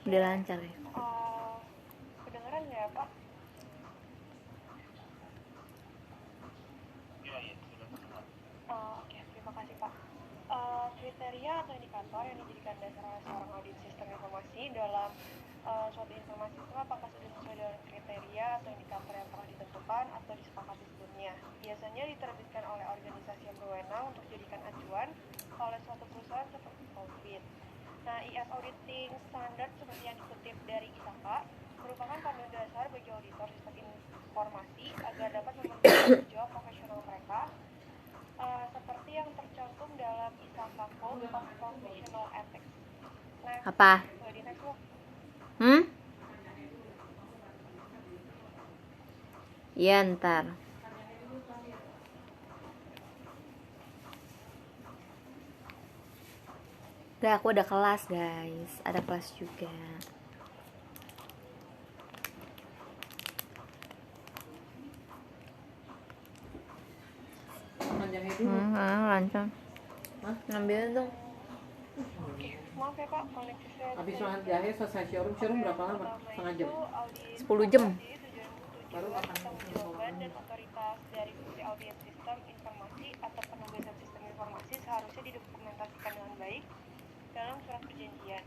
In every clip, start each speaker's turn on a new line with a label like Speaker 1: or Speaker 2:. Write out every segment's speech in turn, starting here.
Speaker 1: Udah lancar ya?
Speaker 2: Kedengeran nggak ya, Pak? Oke, terima kasih, Pak. Kriteria atau indikator yang dijadikan dasar oleh seorang audit sistem informasi dalam suatu informasi itu apakah sudah sesuai dengan kriteria atau indikator yang telah ditentukan atau disepakati sebelumnya. Biasanya diterbitkan oleh organisasi yang berwenang untuk dijadikan acuan oleh suatu perusahaan seperti Colvin. Nah, IS Auditing Standard seperti yang dikutip dari ISAKA merupakan panduan dasar bagi auditor sistem informasi agar dapat memenuhi tanggung jawab profesional mereka seperti yang tercantum dalam ISAKA Code of Professional Ethics. Next,
Speaker 1: Apa?
Speaker 2: di next look.
Speaker 1: Iya ntar. Udah, aku ada kelas guys. Ada kelas juga. Lancar. Ambil dong.
Speaker 2: Maaf ya Pak, koneksi
Speaker 3: Habis makan jahe selesai showroom berapa lama? Setengah jam?
Speaker 1: 10 jam.
Speaker 2: Baru akan jawaban dan otoritas dari fungsi audit sistem informasi atau penugasan sistem informasi seharusnya didokumentasikan dengan baik dalam surat perjanjian.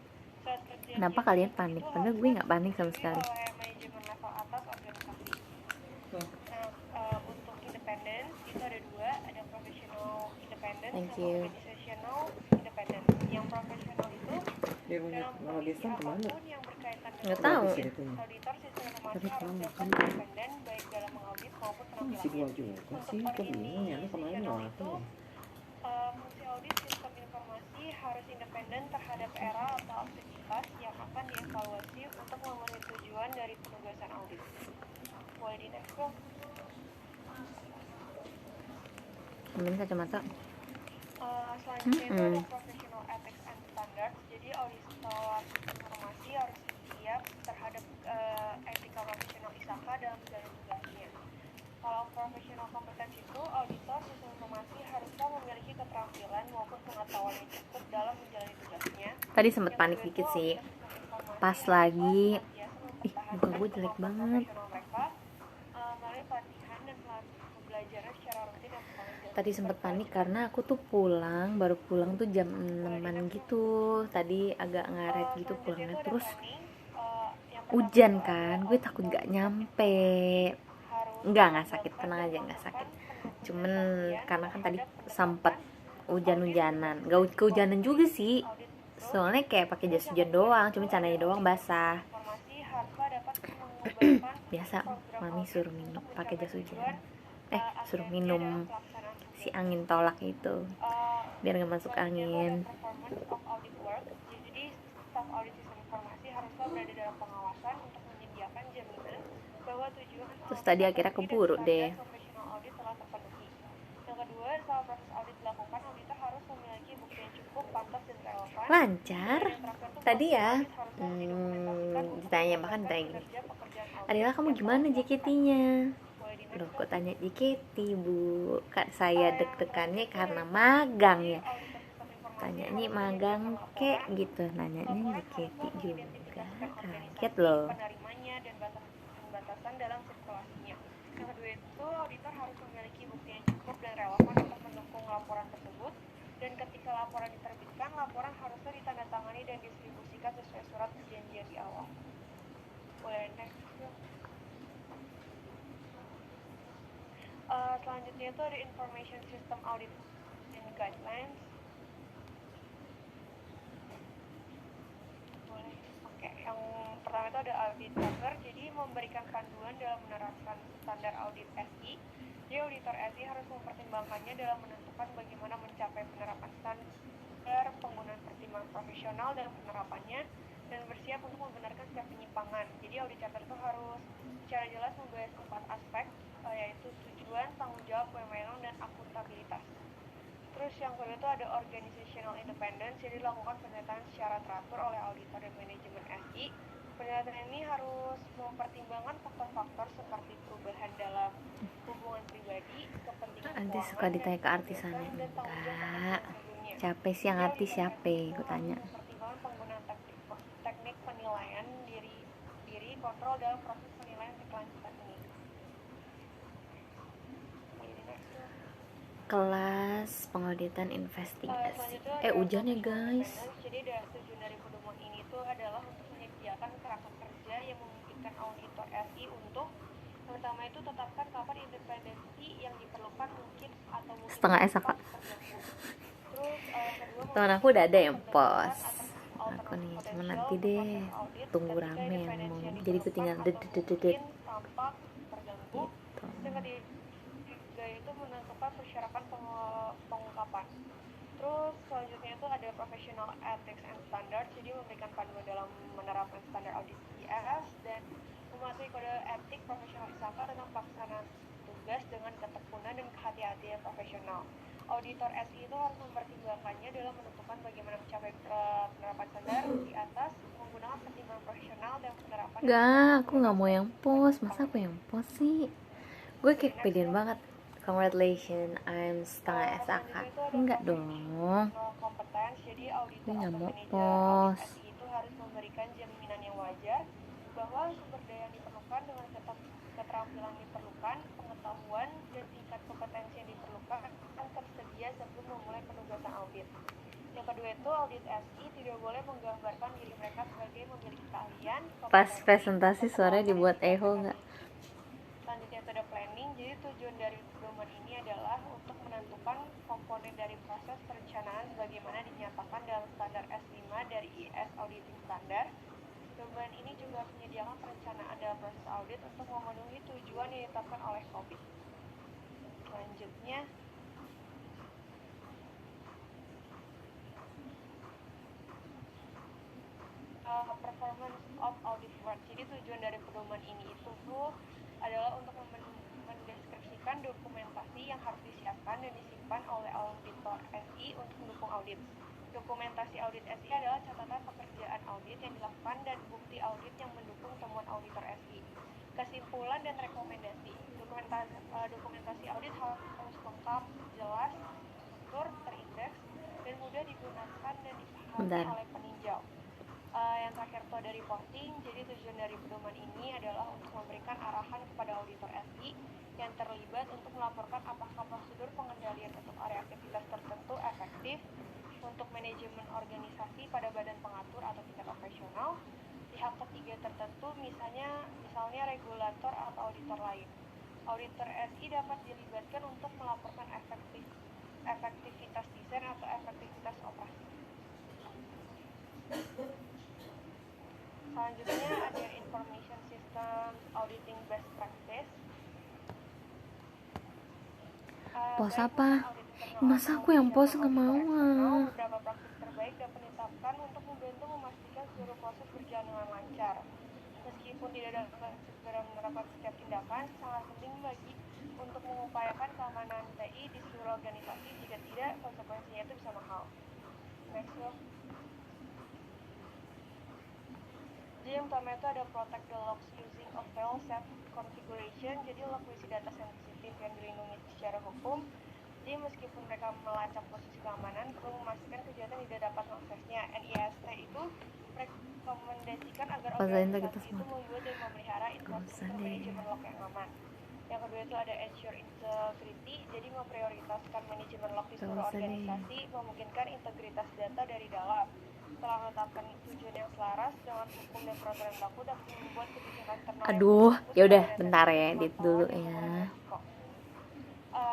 Speaker 1: Kenapa kalian panik? Padahal gue nggak panik sama sekali.
Speaker 2: Oleh manajemen level atas organisasi. Nah, untuk independen itu ada dua, ada professional independen sama organizational independen. Yang profesional itu dalam kondisi apapun yang berkaitan dengan
Speaker 1: nggak tahu.
Speaker 2: Auditor sistem informasi harus dapat independen baik dalam mengaudit maupun penampilannya. Untuk organizational itu fungsi audit sistem informasi harus independen terhadap era atau aktivitas yang akan dievaluasi untuk memenuhi tujuan dari penugasan audit. Boleh di next dong.
Speaker 1: Ambil kacamata.
Speaker 2: Selanjutnya itu ada professional ethics and standards. Jadi auditor sistem informasi harus siap terhadap etika profesional ISAKA dalam menjalani tugasnya. Kalau profesional kompetensi itu, auditor sistem informasi harusnya memiliki keterampilan maupun pengetahuan yang cukup dalam menjalani tugasnya.
Speaker 1: Tadi sempat panik dikit sih. Pas lagi, muka gue jelek banget. Tadi sempat panik karena aku tuh baru pulang tuh jam 6-an gitu. Tadi agak ngaret gitu pulangnya, terus hujan kan, gue takut gak nyampe. Nggak sakit, tenang aja, nggak sakit. Cuman karena kan tadi sempat hujan-hujanan, gak kehujanan juga sih. Soalnya kayak pakai jas hujan doang, cuma celananya doang basah. Biasa mami suruh minum pakai jas hujan. Suruh minum si angin tolak itu biar nggak masuk angin. Jadi staf audit sistem informasi haruslah berada dalam pengawasan untuk menyediakan jaminan bahwa tujuan terus tadi akhirnya keburu deh. Profesional audit telah terpenuhi. Yang kedua, setelah proses audit dilakukan, auditor harus memiliki bukti yang cukup, pantas dan relevan. Lancar. Tadi ya ditanya bahkan ditanya gini, Adela kamu gimana JKT-nya? Loh kok tanya JKT bu? Kak saya deg-degannya karena magang ya. Tanyanya magang kek gitu, nanyanya JKT juga. Kaget loh. Batasan dalam sirkulasinya. Yang kedua itu auditor harus memiliki bukti yang cukup dan relevan untuk mendukung laporan tersebut. Dan ketika laporan diterbitkan, laporan harusnya ditandatangani dan distribusikan sesuai surat perjanjian di awal. Boleh next. Selanjutnya itu ada Information System Audit and Guidelines. Boleh. Oke, yang pertama itu ada Audit Tracker. Jadi memberikan panduan dalam menerapkan standar audit SI. Jadi auditor SI harus mempertimbangkannya dalam menentukan bagaimana mencapai penerapan standar, penggunaan pertimbangan profesional dalam penerapannya, dan bersiap untuk membenarkan setiap penyimpangan. Jadi audit tracker itu harus secara jelas membahas 4 aspek, yaitu tujuan, tanggung jawab, wewenang, dan akuntabilitas. Terus yang kedua itu ada organizational independence, jadi dilakukan penelitian secara teratur oleh auditor dan manajemen SI. Penelitian ini harus mempertimbangkan faktor-faktor seperti perubahan dalam hubungan pribadi, kepentingan Nanti suka ditanya ke artisannya, enggak capek sih yang artis siapa gue tanya. pertimbangan penggunaan teknik penilaian diri kontrol dalam proses penilaian berkelanjutan ini.
Speaker 4: Kelas pengauditan investigasi. Hujan ya guys.
Speaker 1: Jadi tujuan dari pedoman ini itu adalah untuk menyediakan kerangka kerja yang memungkinkan auditor RI untuk pertama itu tetapkan kapan independensi yang diperlukan mungkin atau mungkin
Speaker 4: Setengah SAK.
Speaker 1: Terus kedua,
Speaker 4: Teman aku udah ada yang pos. Aku nih cuma nanti deh tunggu rame yang mau. Jadi aku tinggal dedet
Speaker 1: tampak terganggu.
Speaker 4: gitu.
Speaker 1: Yang ketiga itu menentukan persyaratan pengungkapan. Terus selanjutnya itu ada professional ethics and standards, jadi memberikan panduan dalam menerapkan standar audit IAS dan mematuhi kode etik profesional ISAKA tentang pelaksanaan tugas dengan ketekunan dan kehati-hatian profesional. Auditor SI itu harus mempertimbangkannya dalam menentukan bagaimana mencapai penerapan standar di atas menggunakan pertimbangan profesional dan penerapan.
Speaker 4: Aku nggak mau yang pos. Masa aku yang pos sih? Gue kayak pedean banget. Congratulations, I'm setengah SAK. Enggak dong.
Speaker 1: Kompetens, jadi auditor
Speaker 4: Gue nggak
Speaker 1: atau
Speaker 4: mau
Speaker 1: manajer
Speaker 4: pos.
Speaker 1: audit SI itu harus memberikan jaminan yang wajar bahwa sumber daya yang diperlukan dengan keterampilan yang diperlukan, pengetahuan dan tingkat kompetensi yang diperlukan akan tersedia sebelum memulai penugasan audit. Yang kedua itu audit SI tidak boleh menggambarkan diri mereka sebagai memiliki keahlian.
Speaker 4: Pas presentasi suaranya dibuat echo nggak?
Speaker 1: Selanjutnya itu ada planning. Jadi tujuan dari pedoman ini adalah untuk menentukan komponen dari proses perencanaan sebagaimana dinyatakan dalam standar S5 dari IS Auditing Standard. Pedoman ini juga menyediakan perencanaan dalam proses audit untuk memenuhi tujuan yang ditetapkan oleh COVID. Selanjutnya performance of audit work. Jadi tujuan dari pedoman ini itu adalah untuk mendeskripsikan dokumentasi yang harus disiapkan dan disimpan oleh auditor SI untuk mendukung audit. Dokumentasi audit SI adalah catatan pekerjaan audit yang dilakukan dan bukti audit yang mendukung temuan auditor SI. Kesimpulan dan rekomendasi. Dokumentasi audit harus lengkap, jelas, struktur, terindeks, dan mudah digunakan dan dipahami oleh peninjau. Yang terakhir itu ada reporting. Jadi tujuan dari pedoman ini adalah untuk memberikan arahan kepada auditor SI yang terlibat untuk melaporkan apakah prosedur pengendalian untuk area aktivitas tertentu efektif untuk manajemen organisasi pada badan pengatur atau tingkat operasional, pihak ketiga tertentu misalnya regulator atau auditor lain. Auditor SI dapat dilibatkan untuk melaporkan efektivitas desain atau efektivitas operasi. Selanjutnya ada information system auditing best practice.
Speaker 4: Pos apa? Masa aku yang pos nggak mau ah.
Speaker 1: Beberapa praktik terbaik dapat ditetapkan untuk membantu memastikan seluruh proses berjalan dengan lancar. Meskipun tidak dapat segera menerapkan setiap tindakan, sangat penting bagi untuk mengupayakan keamanan TI di seluruh organisasi. Jika tidak, konsekuensinya itu bisa mahal. Next one. Jadi yang pertama itu ada protect the logs using a file set configuration. Jadi log berisi data sensitif yang dilindungi secara hukum. Jadi meskipun mereka melacak posisi keamanan, perlu memastikan kejahatan tidak dapat mengaksesnya. NIST itu merekomendasikan agar organisasi itu membuat dan memelihara infrastruktur manajemen log yang aman. Yang kedua itu ada ensure integrity. Jadi memprioritaskan manajemen log di seluruh organisasi, memungkinkan integritas data dari dalam. Setelah menetapkan tujuan yang selaras dengan hukum dan peraturan baku dapat membuat kebijakan internal.
Speaker 4: Aduh, ya udah bentar ya, edit dulu ya.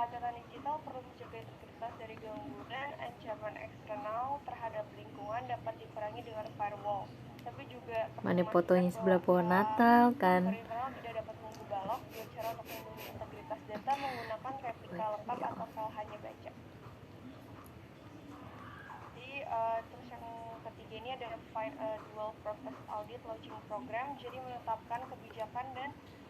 Speaker 1: Data digital perlu menjaga integritas dari gangguan ancaman eksternal terhadap lingkungan dapat dikurangi dengan firewall. Tapi juga
Speaker 4: mana fotonya sebelah pohon Natal kan?
Speaker 1: Internal tidak dapat mengubah log dengan cara untuk melindungi integritas data menggunakan replika lengkap atau file hanya baca. Terus yang ketiga ini ada dual purpose audit launching program. Jadi menetapkan kebijakan dan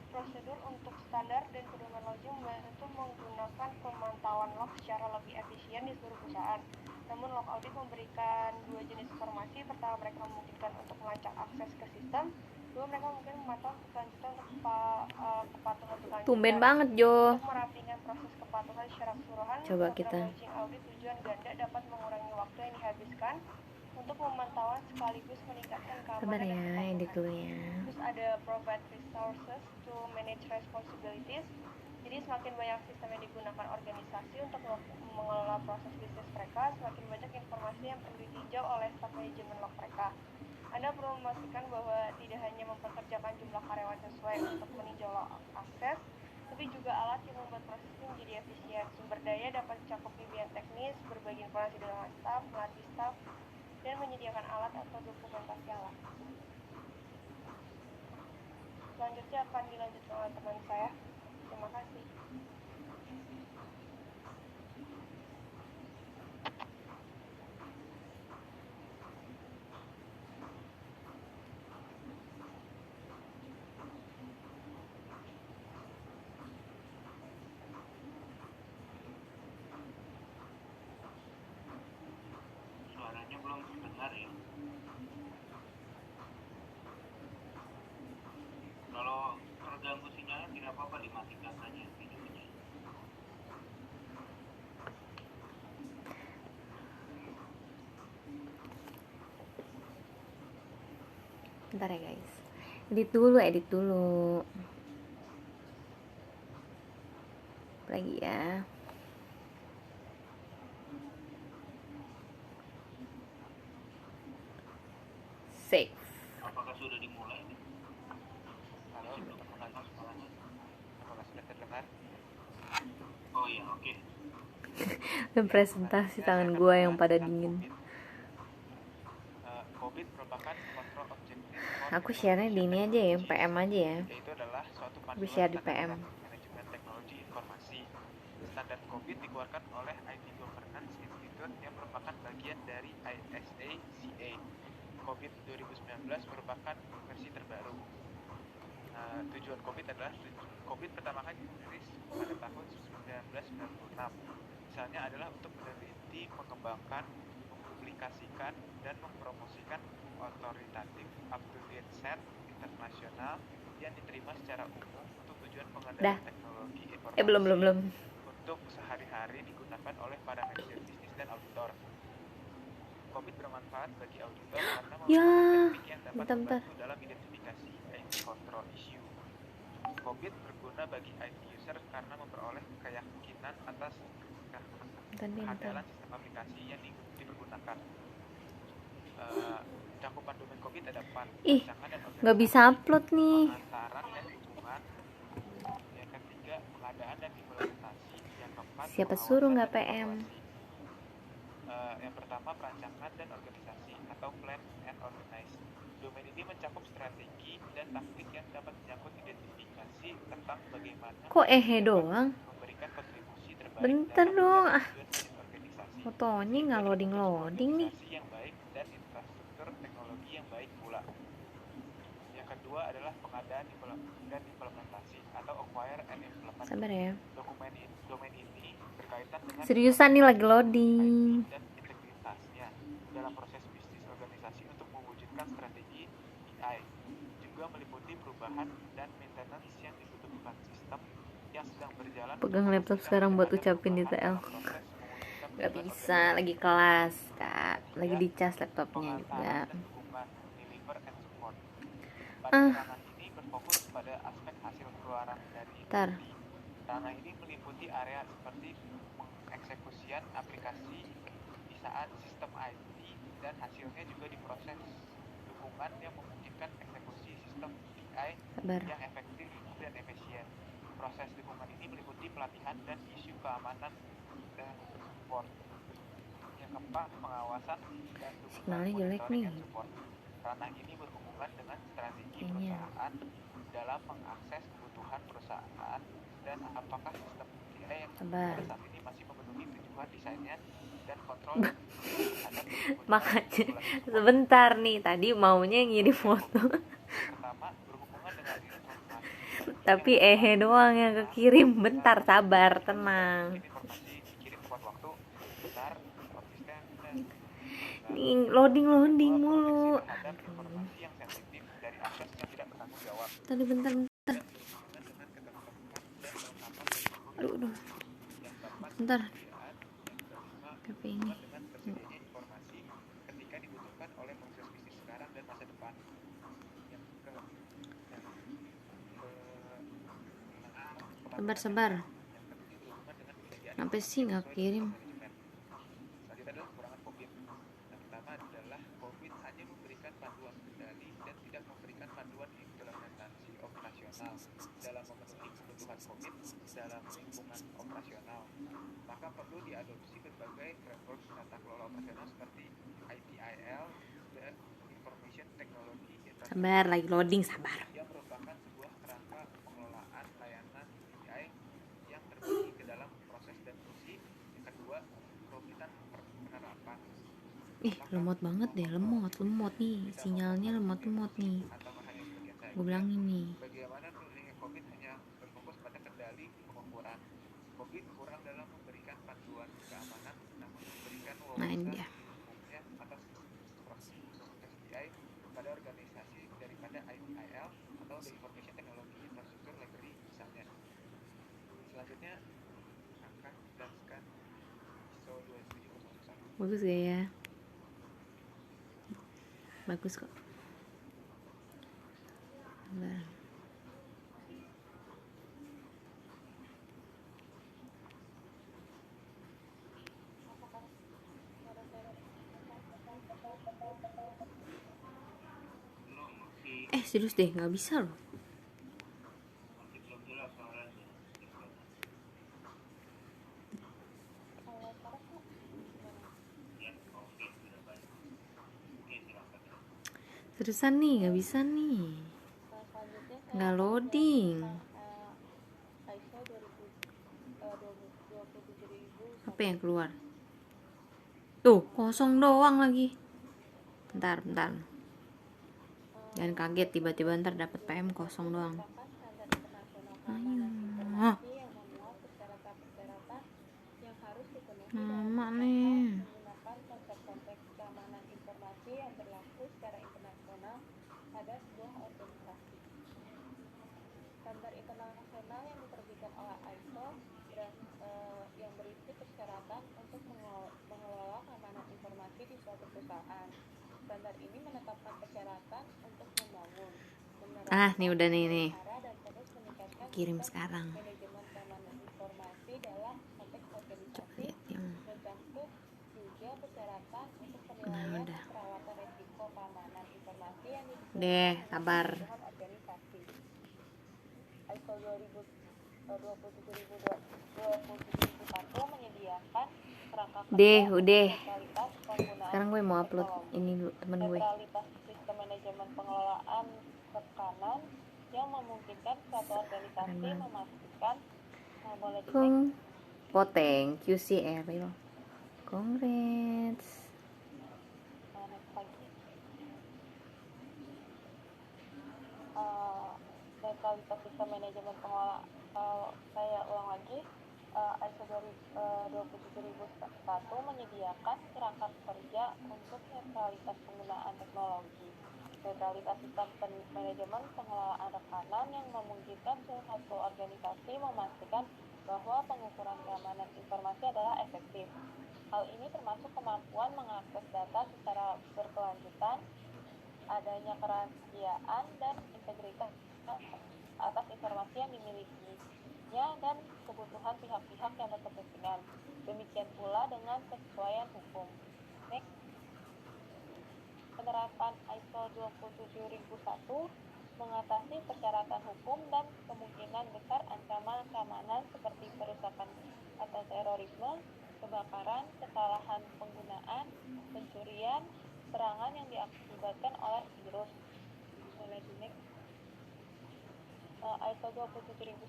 Speaker 1: prosedur untuk standar dan pedoman login membantu menggunakan pemantauan log secara lebih efisien di seluruh perusahaan. Namun log audit memberikan dua jenis informasi. Pertama, mereka memungkinkan untuk melacak akses ke sistem. Kedua, mereka mungkin memantau kelanjutan untuk kepatuhan berkelanjutan.
Speaker 4: Tumben banget Jo.
Speaker 1: Untuk merapikan proses kepatuhan secara keseluruhan,
Speaker 4: Coba kita
Speaker 1: launching audit tujuan ganda dapat mengurangi waktu yang dihabiskan
Speaker 2: untuk pemantauan sekaligus meningkatkan
Speaker 4: Sabar
Speaker 2: keamanan dan
Speaker 4: ya, edit
Speaker 2: kepatuhan.
Speaker 4: dulu ya.
Speaker 2: Terus ada provide resources to manage responsibilities. Jadi semakin banyak sistem yang digunakan organisasi untuk mengelola proses bisnis mereka, semakin banyak informasi yang perlu ditinjau oleh staf manajemen log mereka. Anda perlu memastikan bahwa tidak hanya mempekerjakan jumlah karyawan sesuai untuk meninjau log akses, tapi juga alat yang membuat proses ini menjadi efisien. Sumber daya dapat mencakup bimbingan teknis, berbagi informasi dengan staf, melatih staf, dan menyediakan alat atau dokumentasi alat. Selanjutnya akan dilanjutkan oleh teman saya. Terima kasih.
Speaker 5: Suaranya belum terdengar ya. Kalau terganggu sinyalnya tidak apa-apa, dimatikan saja videonya.
Speaker 4: Bentar ya guys, edit dulu lagi ya. Save.
Speaker 5: Apakah sudah dimulai?
Speaker 6: Halo,
Speaker 5: Masih belum terdengar suaranya.
Speaker 6: apakah sudah terdengar?
Speaker 5: Oh iya, oke.
Speaker 4: Dan presentasi tangan gua yang pada dingin.
Speaker 6: COVID merupakan kontrol objektif for
Speaker 4: Aku share-nya di ini aja ya, PM aja ya.
Speaker 6: yaitu adalah suatu
Speaker 4: Aku share di PM.
Speaker 6: manajemen teknologi informasi. Standar COVID dikeluarkan oleh IT Governance Institute yang merupakan bagian dari ISA-CA. COVID 2019 merupakan versi terbaru. Tujuan COVID adalah COVID pertama kali dirilis pada tahun 1996. Misalnya adalah untuk meneliti, mengembangkan, mempublikasikan, dan mempromosikan autoritatif up-to-date set internasional yang diterima secara umum untuk tujuan
Speaker 4: Dah.
Speaker 6: pengendalian teknologi informasi
Speaker 4: Belum.
Speaker 6: untuk sehari-hari digunakan oleh para manajer bisnis dan auditor. COVID bermanfaat bagi auditor karena
Speaker 4: Ya,
Speaker 6: merupakan teknik yang dapat
Speaker 4: bentar.
Speaker 6: membantu dalam identifikasi and control issue. COVID berguna bagi IT user karena memperoleh keyakinan atas kehadalan sistem aplikasi yang dipergunakan. Cakupan domain COVID ada 4,
Speaker 4: Ih,
Speaker 6: rancangan dan organisasi,
Speaker 4: Nggak bisa upload nih.
Speaker 6: pengantaran dan hubungan. Yang ketiga, pengadaan dan implementasi. Yang keempat,
Speaker 4: Siapa
Speaker 6: pengawasan
Speaker 4: suruh nggak
Speaker 6: dan
Speaker 4: PM?
Speaker 6: evaluasi. Yang pertama, perancangan dan organisasi atau plan and organize. Domain ini mencakup strategi dan taktik yang dapat menyangkut identifikasi tentang bagaimana
Speaker 4: Kok doang?
Speaker 6: memberikan kontribusi terbaik
Speaker 4: Bentar
Speaker 6: dalam
Speaker 4: dong,
Speaker 6: tujuan bisnis organisasi.
Speaker 4: Fotonya nggak loading nih.
Speaker 6: Organisasi yang baik dan infrastruktur teknologi yang baik pula. Yang kedua adalah pengadaan dan implementasi atau acquire and implement.
Speaker 4: Sabar ya.
Speaker 6: Domain ini berkaitan dengan
Speaker 4: Seriusan nih lagi loading.
Speaker 6: IT dan integritasnya dalam proses bisnis organisasi untuk mewujudkan strategi BI. Juga meliputi perubahan dan maintenance yang dibutuhkan sistem yang sedang berjalan.
Speaker 4: Pegang laptop sekarang buat ucapin di TL. Gak bisa, lagi kelas kak. Lagi dicas laptopnya juga.
Speaker 6: Ranah ini berfokus pada aspek hasil keluaran dari
Speaker 4: Ntar.
Speaker 6: Ranah ini meliputi area seperti pengeksekusian aplikasi di saat sistem IT dan hasilnya juga diproses. Dukungan yang memungkinkan eksekusi sistem BI
Speaker 4: Sabar.
Speaker 6: yang efektif dan efisien. Proses dukungan ini meliputi pelatihan dan isu keamanan dan support. Yang keempat, pengawasan dan dukungan
Speaker 4: Sinyalnya jelek
Speaker 6: monitoring
Speaker 4: nih.
Speaker 6: and support. Ranah ini berhubungan dengan strategi
Speaker 4: Kayaknya.
Speaker 6: perusahaan dalam mengakses kebutuhan perusahaan dan apakah sistem BI yang
Speaker 4: Sabar.
Speaker 6: pada saat ini masih memenuhi tujuan desainnya dan kontrol terhadap kebutuhan
Speaker 4: Makanya
Speaker 6: regulasi.
Speaker 4: sebentar nih, tadi maunya ngirim foto.
Speaker 6: Pertama, berhubungan dengan informasi.
Speaker 4: Tapi doang yang kekirim. Bentar, sabar, tenang.
Speaker 6: Informasi dikirim tepat waktu, benar, konsisten, dan
Speaker 4: Nih, loading mulu.
Speaker 6: terhadap informasi yang sensitif dari akses yang tidak bertanggung jawab.
Speaker 4: Tadi bentar. Aduh. Bentar. HP ini.
Speaker 6: Dengan tersedianya informasi ketika dibutuhkan masa depan. Yang ke yang
Speaker 4: Sabar.
Speaker 6: yang ketujuh berhubungan dengan penyediaan
Speaker 4: Kenapa
Speaker 6: informasi
Speaker 4: sih nggak
Speaker 6: sesuai
Speaker 4: kirim?
Speaker 6: dengan manajemen. Selanjutnya adalah kekurangan COVID. Yang pertama adalah COVID hanya memberikan panduan kendali dan tidak memberikan panduan implementasi operasional dalam memenuhi kebutuhan COVID dalam lingkungan operasional. Maka perlu diadopsi berbagai framework tata kelola operasional seperti ITIL dan Information Technology Infrastructure
Speaker 4: Sabar, lagi loading, sabar.
Speaker 6: yang merupakan sebuah kerangka pengelolaan layanan PPI yang terbagi ke dalam proses dan fungsi. Yang kedua, kerumitan penerapan.
Speaker 4: Ih, lemot banget deh, lemot nih. Sinyalnya lemot nih.
Speaker 6: Atau hanya sebagian saja.
Speaker 4: Gue bilangin nih.
Speaker 6: Bagaimana penelitian COVID hanya berfokus pada kendali pengukuran. COVID kurang dalam memberikan panduan keamanan, namun memberikan wawasan
Speaker 4: dia.
Speaker 6: umumnya atas proses SDI pada organisasi daripada ITIL atau The Information Technology Infrastructure Library misalnya. Selanjutnya akan menjelaskan ISO 27001.
Speaker 4: Bagus gak ya? Bagus kok. Sabar. Serius deh, nggak bisa loh.
Speaker 5: Masih belum jelas suaranya. Ya, oke, sudah baik. Oke, silakan.
Speaker 4: Seriusan nih, nggak bisa nih. Nggak loading.
Speaker 2: ISO 27000.
Speaker 4: Apa yang keluar? Tuh, kosong doang lagi. Bentar. Jangan kaget tiba-tiba ntar dapat PM kosong doang. Ayo. Nama nih.
Speaker 2: Menggunakan konsep-konsep keamanan informasi yang berlaku secara internasional pada sebuah organisasi. Standar internasional yang diterbitkan oleh ISO yang berisi persyaratan untuk mengelola keamanan informasi di suatu perusahaan. Standar ini menetapkan persyaratan untuk membangun,
Speaker 4: Nih udah nih.
Speaker 2: dan terus meningkatkan
Speaker 4: Kirim sekarang.
Speaker 2: manajemen keamanan informasi dalam konteks organisasi. Mencakup juga persyaratan untuk penilaian perawatan risiko keamanan informasi yang
Speaker 4: Deh, sabar.
Speaker 2: organisasi. ISO 27001 menyediakan kerangka
Speaker 4: Udah.
Speaker 2: neutralitas penggunaan
Speaker 4: Sekarang gue mau upload ini dulu temen gue.
Speaker 2: neutralitas sistem manajemen pengelolaan tekanan yang memungkinkan suatu organisasi memastikan boleh di
Speaker 4: Thank you si Eril. Congrats.
Speaker 2: next lagi. Neutralitas sistem manajemen pengelolaan, saya ulang lagi, ISO 27001 menyediakan kerangka kerja untuk neutralitas penggunaan teknologi. Neutralitas sistem manajemen pengelolaan rekanan yang memungkinkan suatu organisasi memastikan bahwa pengukuran keamanan informasi adalah efektif. Hal ini termasuk kemampuan mengakses data secara berkelanjutan, adanya kerahasiaan dan integritas atas informasi yang dimilikinya, dan kebutuhan pihak-pihak yang berkepentingan. Demikian pula dengan kesesuaian hukum. Next. Penerapan ISO 27001 mengatasi persyaratan hukum dan kemungkinan besar ancaman keamanan seperti perusakan atau terorisme, kebakaran, kesalahan penggunaan, pencurian, serangan yang diakibatkan oleh virus. Boleh di next. ISO 27001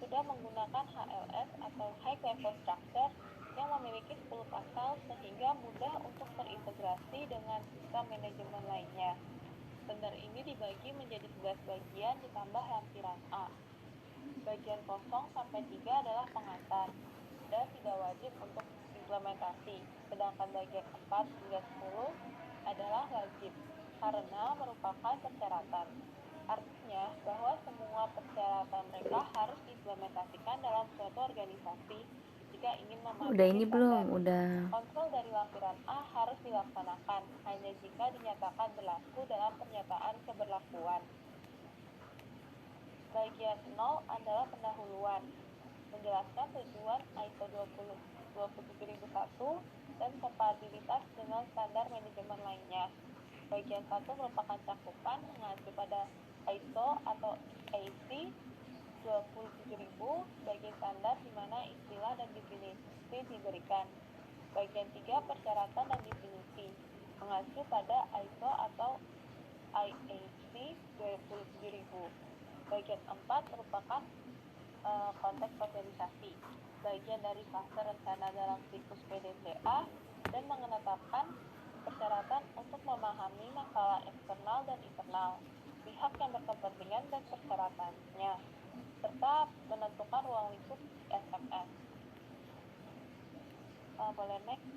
Speaker 2: sudah menggunakan HLS atau High Level Structure yang memiliki 10 pasal sehingga mudah untuk terintegrasi dengan sistem manajemen lainnya. Standar ini dibagi menjadi 11 bagian ditambah lampiran A. Bagian 0 sampai 3 adalah pengantar dan tidak wajib untuk implementasi, sedangkan bagian 4 hingga 10 adalah wajib karena merupakan persyaratan. Artinya bahwa semua persyaratan mereka harus diimplementasikan dalam suatu organisasi. jika ingin
Speaker 4: Udah
Speaker 2: mematuhi
Speaker 4: ini
Speaker 2: standar.
Speaker 4: belum? Udah.
Speaker 2: Kontrol dari lampiran A harus dilaksanakan hanya jika dinyatakan berlaku dalam pernyataan keberlakuan. Bagian 0 adalah pendahuluan, menjelaskan tujuan ISO 27001 dan kompatibilitas dengan standar manajemen lainnya. Bagian 1 merupakan cakupan mengacu pada ISO atau AC 27000 sebagai standar di mana istilah dan definisi diberikan. Bagian 3 persyaratan dan definisi mengacu pada ISO atau IAC 27000. Bagian 4 merupakan konteks sosialisasi, bagian dari fase rencana dalam siklus PDCA dan menetapkan persyaratan untuk memahami masalah eksternal dan internal, pihak yang berkepentingan dan persyaratannya, serta menentukan ruang lingkup SMS. Boleh next.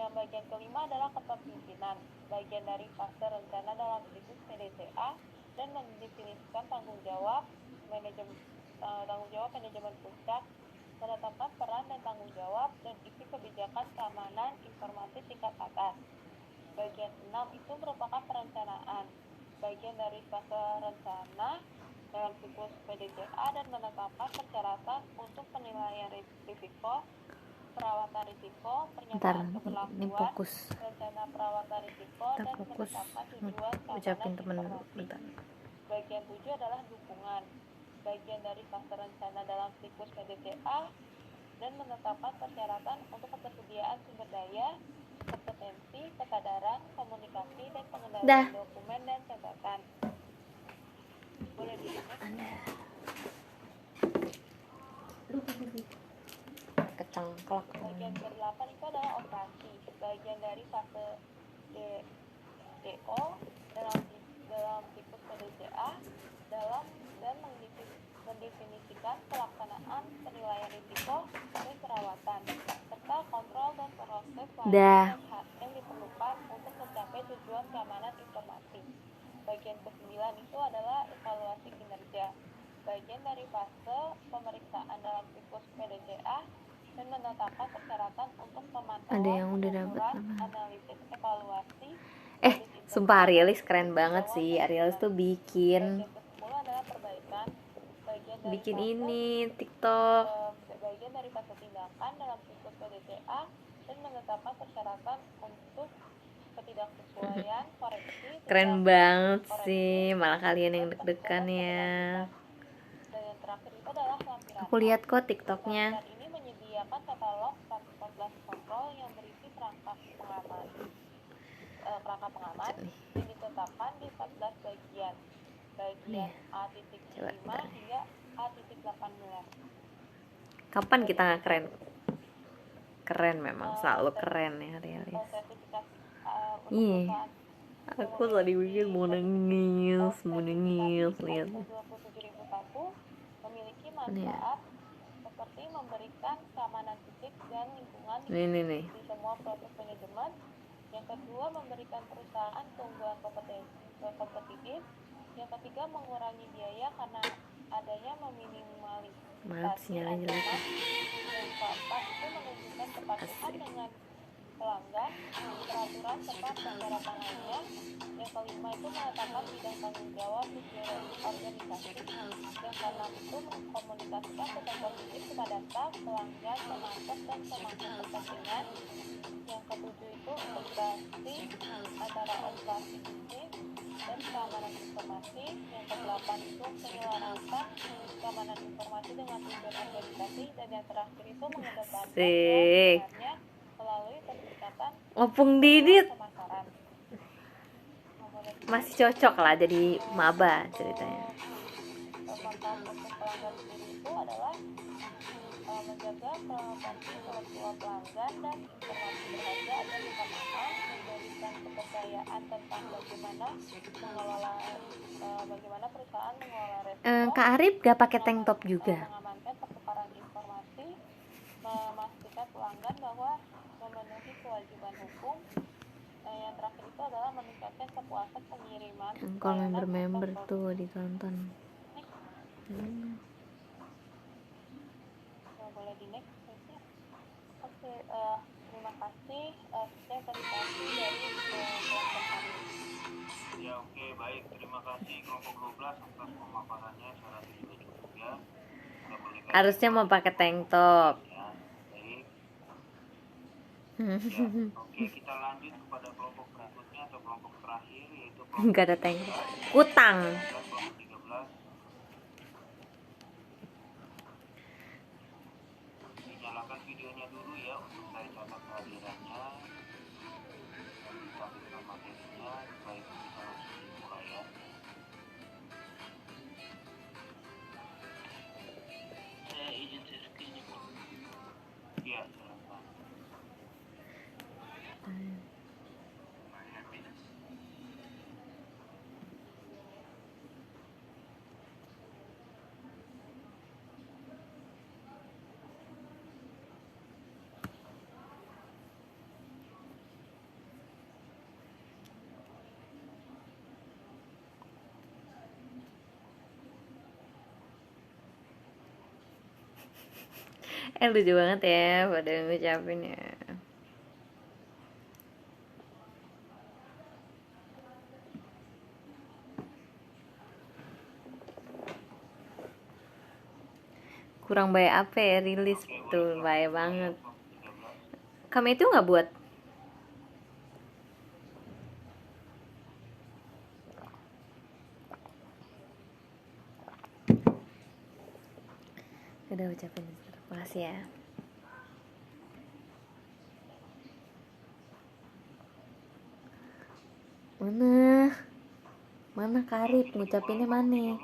Speaker 2: Yang bagian kelima adalah kepemimpinan, bagian dari fase rencana dalam siklus PDCA dan mendefinisikan tanggung jawab manajemen puncak, menetapkan peran dan tanggung jawab dan isi kebijakan keamanan informasi tingkat atas. Bagian 6 itu merupakan perencanaan, bagian dari fase rencana dalam siklus PDCA dan menetapkan persyaratan untuk penilaian risiko, perawatan risiko,
Speaker 4: Ntar
Speaker 2: pernyataan
Speaker 4: ini
Speaker 2: keberlakuan,
Speaker 4: fokus.
Speaker 2: rencana perawatan risiko,
Speaker 4: Ntar
Speaker 2: dan
Speaker 4: fokus
Speaker 2: menetapkan tujuan
Speaker 4: ucapin
Speaker 2: keamanan
Speaker 4: temen
Speaker 2: informasi.
Speaker 4: bentar.
Speaker 2: Bagian 7 adalah dukungan, bagian dari fase rencana dalam siklus PDCA dan menetapkan persyaratan untuk ketersediaan sumber daya, kompetensi, kesadaran, komunikasi, dan pengendalian dokumen dan catatan. Boleh di-next?
Speaker 4: Kecengklak.
Speaker 2: Bagian ke-8 itu adalah operasi, bagian dari fase DO dalam siklus PDCA dalam dan mendefinisikan pelaksanaan penilaian risiko dan perawatan serta kontrol dan proses lain yang diperlukan untuk mencapai tujuan keamanan informasi. Bagian ke-9 itu adalah evaluasi kinerja, bagian dari fase pemeriksaan dalam siklus PDCA dan menetapkan persyaratan untuk pemantauan,
Speaker 4: Ada yang udah dapet
Speaker 2: pengukuran,
Speaker 4: namanya.
Speaker 2: analisis, evaluasi.
Speaker 4: Sumpah Arialis keren banget sih. Arialis tuh bikin
Speaker 2: Bagian ke-10 adalah perbaikan, bagian dari
Speaker 4: bikin
Speaker 2: fase,
Speaker 4: ini TikTok.
Speaker 2: bagian dari fase tindakan dalam siklus PDCA dan menetapkan persyaratan untuk ketidaksesuaian, koreksi.
Speaker 4: Keren banget sih. Malah kalian yang deg-degan ya.
Speaker 2: Dan yang terakhir itu adalah lampiran.
Speaker 4: Aku lihat kok TikToknya.
Speaker 2: Lampiran ini menyediakan katalog 14 kontrol yang berisi perangkat pengaman yang ditetapkan di 14 bagian A.5 hingga A.18.
Speaker 4: Kapan kita nggak keren? Keren memang, selalu keren ya Arialis.
Speaker 2: Sertifikasi
Speaker 4: Iya. Aku tadi pikir mau nangis lihat.
Speaker 2: 27001 memiliki manfaat seperti memberikan keamanan fisik dan lingkungan
Speaker 4: Nih.
Speaker 2: di semua proses manajemen. Yang kedua, memberikan perusahaan keunggulan kompetitif. Yang ketiga, mengurangi biaya karena adanya
Speaker 4: Maaf,
Speaker 2: meminimalisasi
Speaker 4: sinyalnya jelek.
Speaker 2: ancaman. Yang keempat, itu menunjukkan kepatuhan dengan pelanggan, peraturan serta persyaratan lainnya. Yang kelima itu menetapkan bidang tanggung jawab tujuan organisasi. Yang keenam itu mengkomunikasikan pesan positif kepada staf, pelanggan, pemasok, dan pemangku kepentingan. Yang ketujuh itu integrasi antara operasi bisnis dan keamanan informasi. Yang kedelapan itu penyelarasan keamanan informasi dengan tujuan organisasi. Dan yang terakhir itu mengedepankan sebenarnya melalui peningkatan
Speaker 4: Opung Didit
Speaker 2: pemasaran.
Speaker 4: masih cocok lah jadi maba ceritanya.
Speaker 2: Manfaat untuk pelanggan sendiri itu adalah menjaga privasi intelektual pelanggan dan informasi berharga agar tetap aman, memberikan kepercayaan tentang bagaimana perusahaan mengelola resiko,
Speaker 4: Kak Arif gak pakai tank top juga.
Speaker 2: mengamankan pertukaran informasi, memastikan pelanggan bahwa memenuhi kewajiban hukum. Yang terakhir itu adalah meningkatkan kepuasan pengiriman.
Speaker 4: Kalau member tuh ditonton.
Speaker 2: Boleh di next. Terima kasih. Saya klarifikasi dari kelompok kami.
Speaker 5: Ya oke, baik. Terima kasih kelompok 12 atas pemaparannya. Saya rasa juga cukup ya. Sudah boleh ganti
Speaker 4: Harusnya mau pakai tank top.
Speaker 5: ya. Baik. Ya, oke, kita lanjut kepada kelompok berikutnya atau kelompok terakhir, yaitu kelompok
Speaker 4: Nggak ada tank top. Kutang.
Speaker 5: kelompok 13. Dinyalakan videonya dulu ya untuk saya catat kehadirannya dan disampaikan materinya. Setelah itu kita langsung dimulai ya. Saya izin share screen. Iya, silakan.
Speaker 4: Lucu banget ya pada ngucapin ya. Kurang baik apa ya rilis tuh, baik banget. Kami itu nggak buat. Udah ucapin terima kasih ya. Mana Karib ngucapinnya mana?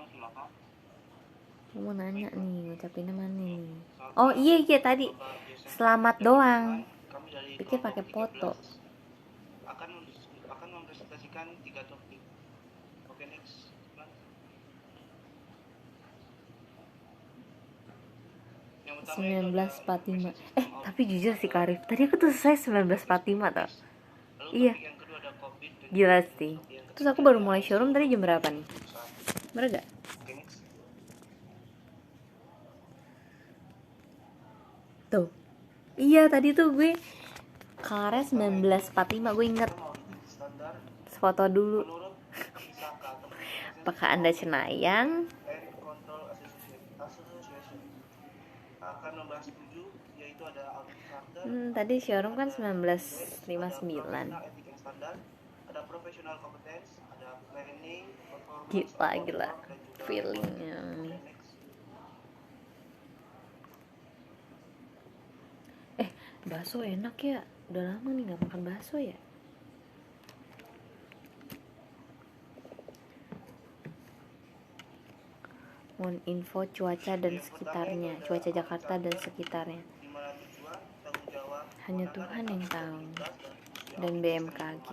Speaker 4: Mau nanya nih ngucapinnya mana nih? Oh iya tadi selamat doang. Pikir pakai foto.
Speaker 5: akan mempresentasikan 3 topik. Oke, next. Yang pertama
Speaker 4: 1945. Tapi jujur sih Karif, tadi aku tuh selesai 1945 tau. Iya.
Speaker 5: yang kedua ada COVID.
Speaker 4: Gila sih. Terus aku baru mulai showroom tadi jam berapa nih? Bener gak?
Speaker 5: Oke, next.
Speaker 4: Tuh. Iya tadi tuh gue Karet 1945 gue inget.
Speaker 5: Standar
Speaker 4: Foto dulu.
Speaker 5: menurut ISAKA,
Speaker 4: Apakah Anda cenayang?
Speaker 5: Air Control Association akan membahas 7, yaitu ada audit charter,
Speaker 4: Tadi showroom kan
Speaker 5: ada
Speaker 4: 1959.
Speaker 5: etik yang standar, ada professional competence, ada planning, performance,
Speaker 4: Gila
Speaker 5: dan juga
Speaker 4: feelingnya.
Speaker 5: next.
Speaker 4: Bakso enak ya. Udah lama nih gak makan bakso ya. Mohon info cuaca dan sekitarnya. Cuaca Jakarta dan sekitarnya.
Speaker 5: Di mana tujuan, tanggung jawab,
Speaker 4: Hanya Tuhan yang tahu. Dan BMKG.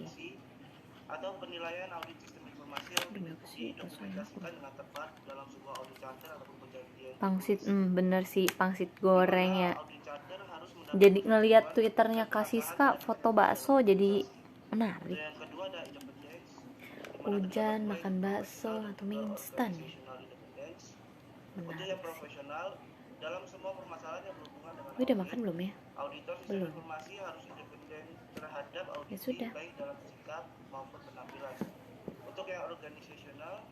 Speaker 5: atau penilaian audit sistem informasi yang
Speaker 4: Demi apa sih bakso enak
Speaker 5: didokumentasikan dengan tepat dalam sebuah audit charter ataupun perjanjian.
Speaker 4: Pangsit, bener sih pangsit goreng ya.
Speaker 5: Audit charter harus
Speaker 4: Jadi ngelihat twitternya Kasiska foto bakso jadi menarik.
Speaker 5: yang kedua ada independence.
Speaker 4: Hujan makan bakso atau mie instan ya.
Speaker 5: Untuk yang profesional dalam semua permasalahan yang berhubungan dengan
Speaker 4: Gue udah makan belum ya?
Speaker 5: auditor sistem
Speaker 4: Belum.
Speaker 5: informasi harus independen terhadap audisi
Speaker 4: Ya sudah.
Speaker 5: baik dalam sikap maupun penampilan. Untuk yang organisasional,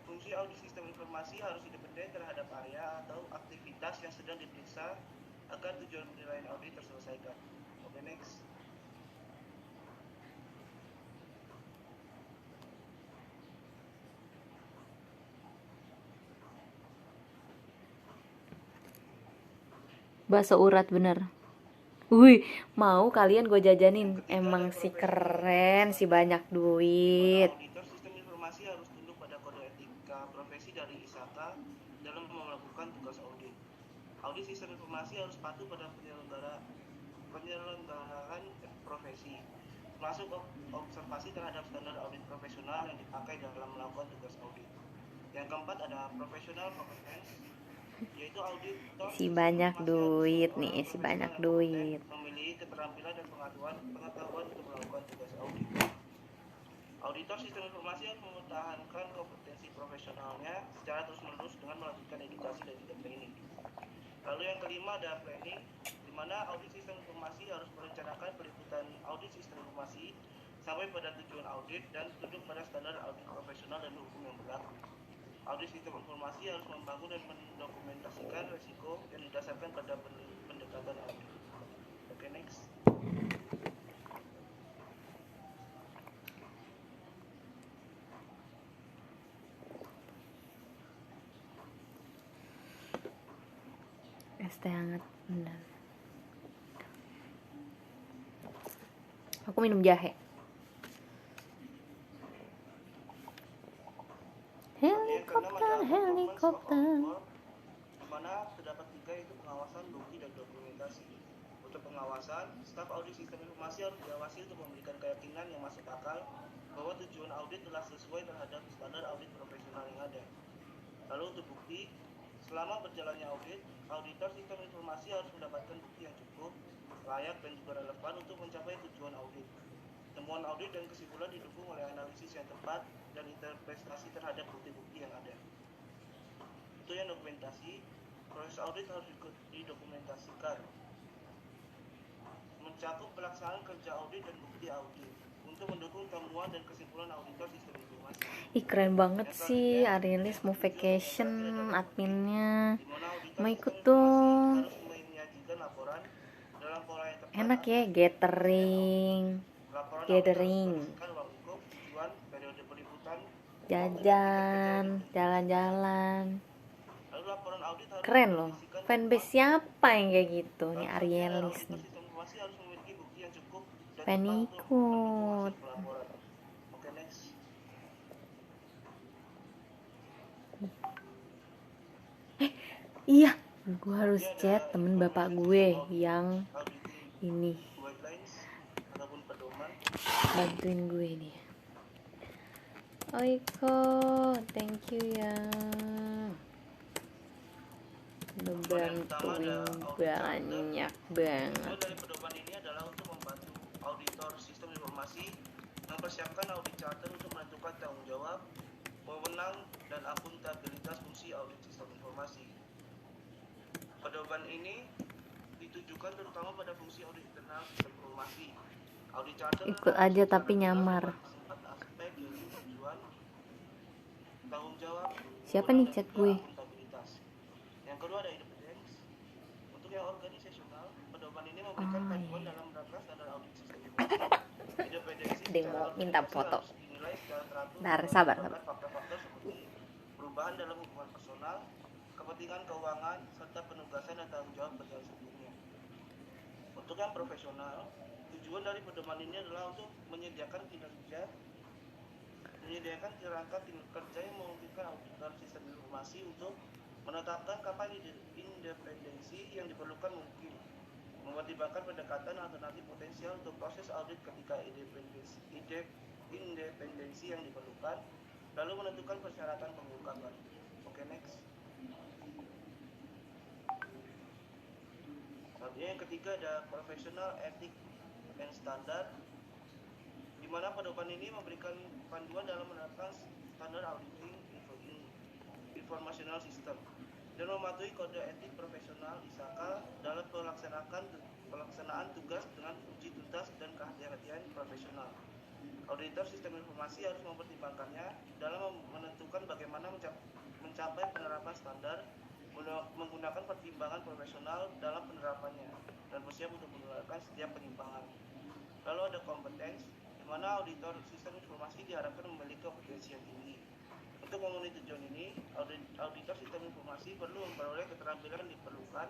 Speaker 5: fungsi audit sistem informasi harus independen terhadap area atau aktivitas yang sedang diperiksa agar tujuan penilaian audit terselesaikan. Oke, next.
Speaker 4: Bakso urat bener. Wih, mau kalian gue jajanin. Emang si keren, si banyak duit.
Speaker 5: Auditor sistem informasi harus tunduk pada kode etika profesi dari ISAKA dalam melakukan tugas audit. Audit sistem informasi harus patuh pada penyelenggaraan profesi, termasuk observasi terhadap standar audit profesional yang dipakai dalam melakukan tugas audit. Yang keempat ada professional competence, yaitu auditor
Speaker 4: Si banyak duit nih, si banyak duit.
Speaker 5: memiliki keterampilan dan pengetahuan untuk melakukan tugas audit. Auditor sistem informasi harus mempertahankan kompetensi profesionalnya secara terus-menerus dengan melakukan edukasi dan juga training. Lalu yang kelima ada planning, di mana audit sistem informasi harus merencanakan peliputan audit sistem informasi sampai pada tujuan audit dan tunduk pada standar audit profesional dan hukum yang berlaku. Audit sistem informasi harus membangun dan mendokumentasikan risiko yang didasarkan pada pendekatan audit. Oke, next.
Speaker 4: Es teh hangat, benar. Aku minum jahe. Helikopter.
Speaker 5: Di mana terdapat 3 yaitu pengawasan, bukti, dan dokumentasi. Untuk pengawasan, staf audit sistem informasi harus diawasi untuk memberikan keyakinan yang masuk akal bahwa tujuan audit telah sesuai terhadap standar audit profesional yang ada. Lalu untuk bukti, selama berjalannya audit, auditor sistem informasi harus mendapatkan bukti yang cukup, layak, dan juga relevan untuk mencapai tujuan audit. Temuan audit dan kesimpulan didukung oleh analisis yang tepat dan interpretasi terhadap bukti-bukti yang ada. Untuk yang dokumentasi, proses audit harus didokumentasikan, mencakup pelaksanaan kerja audit dan bukti audit untuk mendukung temuan dan kesimpulan auditor sistem informasi.
Speaker 4: Ih, keren banget sih, Arilis mau vacation adminnya. Mau ikut dong.
Speaker 5: Harus menyajikan laporan dalam pola yang tepat.
Speaker 4: Enak ya, gathering,
Speaker 5: tujuan, periode peliputan,
Speaker 4: jajan, jalan-jalan.
Speaker 5: lalu laporan audit harus
Speaker 4: Keren loh.
Speaker 5: berisikan
Speaker 4: Fanbase siapa yang kayak gitu? Nih Arielis
Speaker 5: auditor
Speaker 4: nih.
Speaker 5: sistem informasi harus memiliki bukti yang cukup dan
Speaker 4: Pengen
Speaker 5: tepat untuk
Speaker 4: ikut.
Speaker 5: mendukung hasil pelaporan. Oke, next.
Speaker 4: Iya, gue harus chat temen bapak gue yang
Speaker 5: Auditing
Speaker 4: ini
Speaker 5: guidelines ataupun pedoman.
Speaker 4: bantuin gue nih. Oiko, thank you ya. Udah bantuin banyak banget.
Speaker 5: Tujuan dari pedoman ini adalah untuk membantu auditor sistem informasi mempersiapkan audit charter untuk menentukan tanggung jawab, wewenang, dan akuntabilitas fungsi audit sistem informasi. Pedoman ini ditujukan terutama pada fungsi audit internal sistem informasi. Audit charter
Speaker 4: Ikut aja tapi nyamar.
Speaker 5: 4 aspek yaitu tujuan, tanggung jawab,
Speaker 4: Siapa
Speaker 5: wewenang,
Speaker 4: nih
Speaker 5: dan
Speaker 4: chat
Speaker 5: juga
Speaker 4: gue?
Speaker 5: akuntabilitas. Yang kedua ada independence. Untuk yang organisasional, pedoman ini memberikan panduan dalam menerapkan standar audit sistem informasi. Independensi
Speaker 4: Ada yang mau
Speaker 5: secara
Speaker 4: minta
Speaker 5: organisasi
Speaker 4: foto.
Speaker 5: harus dinilai secara teratur
Speaker 4: Bentar,
Speaker 5: dengan
Speaker 4: sabar.
Speaker 5: mempertimbangkan faktor-faktor seperti perubahan dalam hubungan personal, kepentingan keuangan, serta penugasan dan tanggung jawab pejabat sebelumnya. Untuk yang profesional, tujuan dari pedoman ini adalah untuk menyediakan kerangka kerja yang memungkinkan auditor sistem informasi untuk menetapkan kapan independensi yang diperlukan mungkin, mempertimbangkan pendekatan alternatif potensial untuk proses audit ketika independensi yang diperlukan, lalu menentukan persyaratan pengungkapan. Oke, next. Selanjutnya yang ketiga ada professional ethic and standard, di mana pedoman ini memberikan panduan dalam menerapkan standar auditing informational system dan mematuhi kode etik profesional ISAKA dalam pelaksanaan tugas dengan uji tuntas dan kehati-hatian profesional. Auditor sistem informasi harus mempertimbangkannya dalam menentukan bagaimana mencapai penerapan standar menggunakan pertimbangan profesional dalam penerapannya dan bersiap untuk mengeluarkan setiap penyimpangan. Lalu ada kompetens, di mana auditor sistem informasi diharapkan memiliki kompetensi yang tinggi. Untuk memenuhi tujuan ini, auditor sistem informasi perlu memperoleh keterampilan yang diperlukan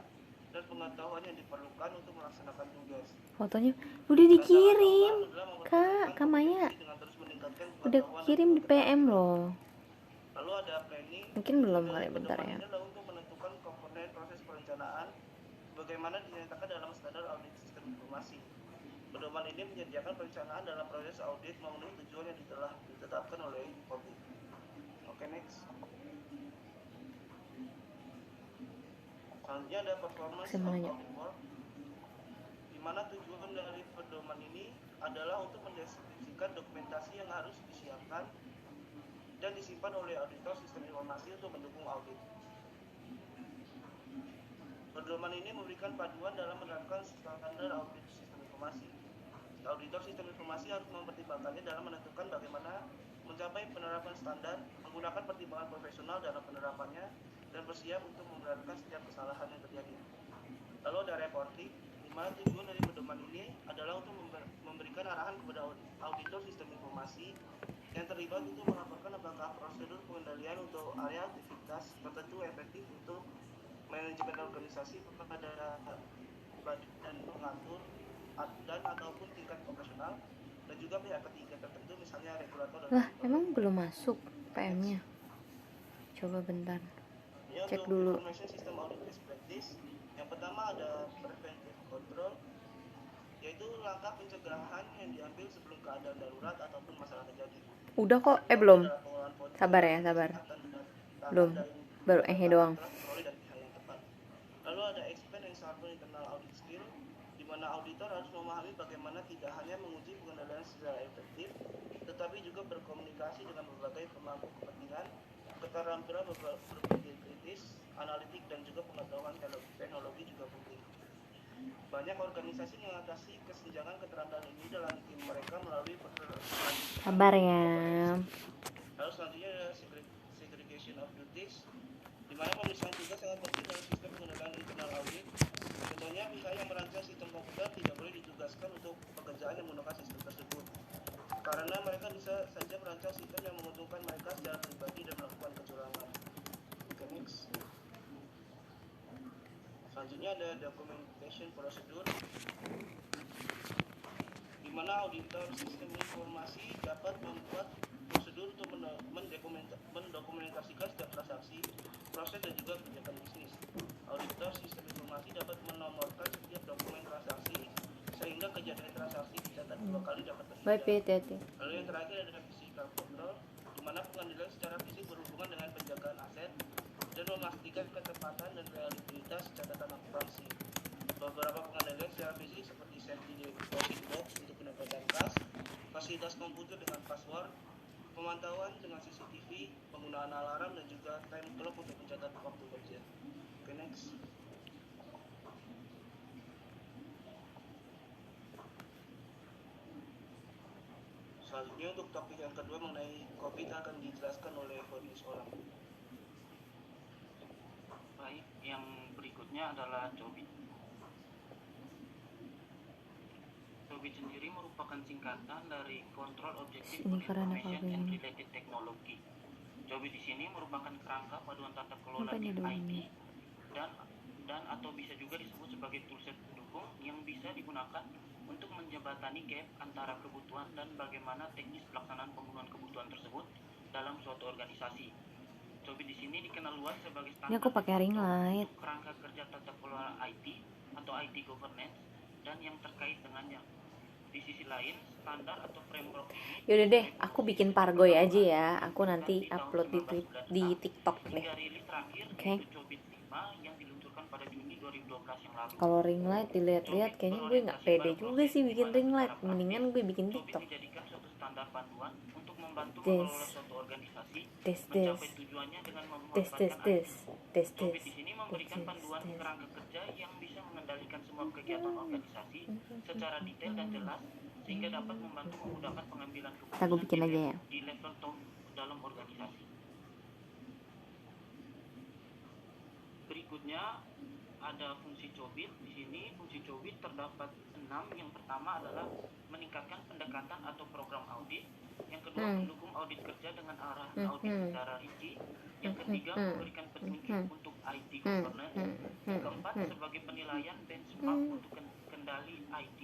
Speaker 5: dan pengetahuan yang diperlukan untuk melaksanakan tugas.
Speaker 4: Fotonya udah dikirim, Kak Maya. Udah kirim di PM loh.
Speaker 5: Lalu ada planning.
Speaker 4: Mungkin belum kali, bentar ya.
Speaker 5: Ini adalah untuk menentukan komponen proses perencanaan bagaimana dinyatakan dalam standar audit sistem informasi. Pedoman ini menyediakan perencanaan dalam proses audit memenuhi tujuan yang telah ditetapkan oleh audit. Oke, next. Selanjutnya ada performance of audit work, di mana tujuan dari pedoman ini adalah untuk mendeskripsikan dokumentasi yang harus disiapkan dan disimpan oleh auditor sistem informasi untuk mendukung audit. Pedoman ini memberikan panduan dalam menerapkan standar audit sistem informasi. Auditor sistem informasi harus mempertimbangkannya dalam menentukan bagaimana mencapai penerapan standar, menggunakan pertimbangan profesional dalam penerapannya, dan bersiap untuk membenarkan setiap kesalahan yang terjadi. Lalu ada reporting, di mana tujuan dari pedoman ini adalah untuk memberikan arahan kepada auditor sistem informasi yang terlibat untuk melaporkan apakah prosedur pengendalian untuk area aktivitas tertentu efektif untuk manajemen organisasi kepada badan pengatur dan ataupun tingkat operasional, dan juga pihak ketiga tertentu misalnya regulator dan
Speaker 4: Lah, emang belum masuk PM-nya? Coba bentar.
Speaker 5: ya,
Speaker 4: Cek
Speaker 5: untuk
Speaker 4: dulu.
Speaker 5: information system audit best practice, yang pertama ada preventive control, yaitu langkah pencegahan yang diambil sebelum keadaan darurat ataupun masalah terjadi.
Speaker 4: Udah kok, belum. Sabar ya, sabar. Belum. Baru doang.
Speaker 5: Lalu ada expand and sharpen internal audit skill, di mana auditor harus memahami bagaimana tidak hanya menguji pengendalian secara efektif, tetapi juga berkomunikasi dengan berbagai pemangku kepentingan, keterampilan berpikir kritis, analitik, dan juga pengetahuan teknologi juga penting. Banyak organisasi mengatasi kesenjangan keterampilan ini dalam tim mereka melalui
Speaker 4: Sabar ya.
Speaker 5: Lalu selanjutnya ada segregation of duties, di mana pemisahan tugas sangat penting dalam sistem pengendalian internal audit. Contohnya, pihak yang merancang sistem komputer tidak boleh ditugaskan untuk pekerjaan yang menggunakan sistem tersebut, karena mereka bisa saja merancang sistem yang menguntungkan mereka secara pribadi dan melakukan kecurangan. Okay, next. Selanjutnya ada documentation procedure, di mana auditor sistem informasi dapat membuat prosedur untuk mendokumentasikan setiap transaksi, proses, dan juga kebijakan bisnis. Auditor sistem informasi dapat menomorkan setiap dokumen transaksi sehingga kejadian transaksi dicatat 2 kali dapat
Speaker 4: Bye,
Speaker 5: terhindar.
Speaker 4: Pete.
Speaker 5: Lalu yang terakhir ada physical control, di mana pengendalian secara fisik berhubungan dengan penjagaan aset dan memastikan ketepatan dan reliabilitas catatan akuntansi. Beberapa pengendalian secara fisik seperti safety deposit box untuk penempatan kas, fasilitas komputer dengan password, pemantauan dengan CCTV, penggunaan alarm, dan juga time clock untuk mencatat waktu kerja. Okay, next. Selanjutnya untuk topik yang kedua mengenai COVID akan dijelaskan oleh Bodi seorang.
Speaker 7: Baik, yang berikutnya adalah COBIT. COBIT sendiri merupakan singkatan dari Control Objective
Speaker 4: Ini karena
Speaker 7: Information
Speaker 4: apa
Speaker 7: and
Speaker 4: ini?
Speaker 7: Related Technology. COBIT di sini merupakan kerangka paduan tata kelola
Speaker 4: Apa ini
Speaker 7: di
Speaker 4: dulu
Speaker 7: IT
Speaker 4: ini?
Speaker 7: dan atau bisa juga disebut sebagai toolset pendukung yang bisa digunakan untuk menjembatani gap antara kebutuhan dan bagaimana teknis pelaksanaan pemenuhan kebutuhan tersebut dalam suatu organisasi. COBIT di sini dikenal luas sebagai standar
Speaker 4: Ini aku pakai ring light.
Speaker 7: untuk kerangka kerja tata kelola IT atau IT governance dan yang terkait dengannya. Di sisi lain, standar atau framework ini
Speaker 4: Yaudah deh, aku bikin pargoy aja ya. Aku nanti upload di TikTok deh.
Speaker 7: hingga rilis terakhir
Speaker 4: Oke.
Speaker 7: yaitu COBIT 5 yang diluncurkan pada Juni 2012 yang lalu.
Speaker 4: Kalau ring light dilihat-lihat kayaknya gue nggak pede juga sih bikin ring light. Mendingan gue bikin
Speaker 7: COBIT
Speaker 4: TikTok.
Speaker 7: dijadikan suatu standar panduan untuk membantu
Speaker 4: Des.
Speaker 7: mengelola suatu organisasi
Speaker 4: Tes
Speaker 7: mencapai tujuannya dengan
Speaker 4: tes
Speaker 7: memanfaatkan
Speaker 4: tes
Speaker 7: COBIT di sini memberikan
Speaker 4: tes,
Speaker 7: panduan
Speaker 4: tes.
Speaker 7: kerangka kerja yang bisa mengendalikan semua kegiatan organisasi secara detail dan jelas sehingga dapat membantu memudahkan pengambilan
Speaker 4: Kita gue bikin aja ya.
Speaker 7: di level top dalam organisasi. Berikutnya ada fungsi COBIT. Di sini fungsi COBIT terdapat 6. Yang pertama adalah meningkatkan pendekatan atau program audit. Yang kedua mendukung audit kerja dengan arah audit secara rinci. Yang ketiga memberikan petunjuk untuk IT governance. Yang keempat sebagai penilaian benchmark untuk kendali IT.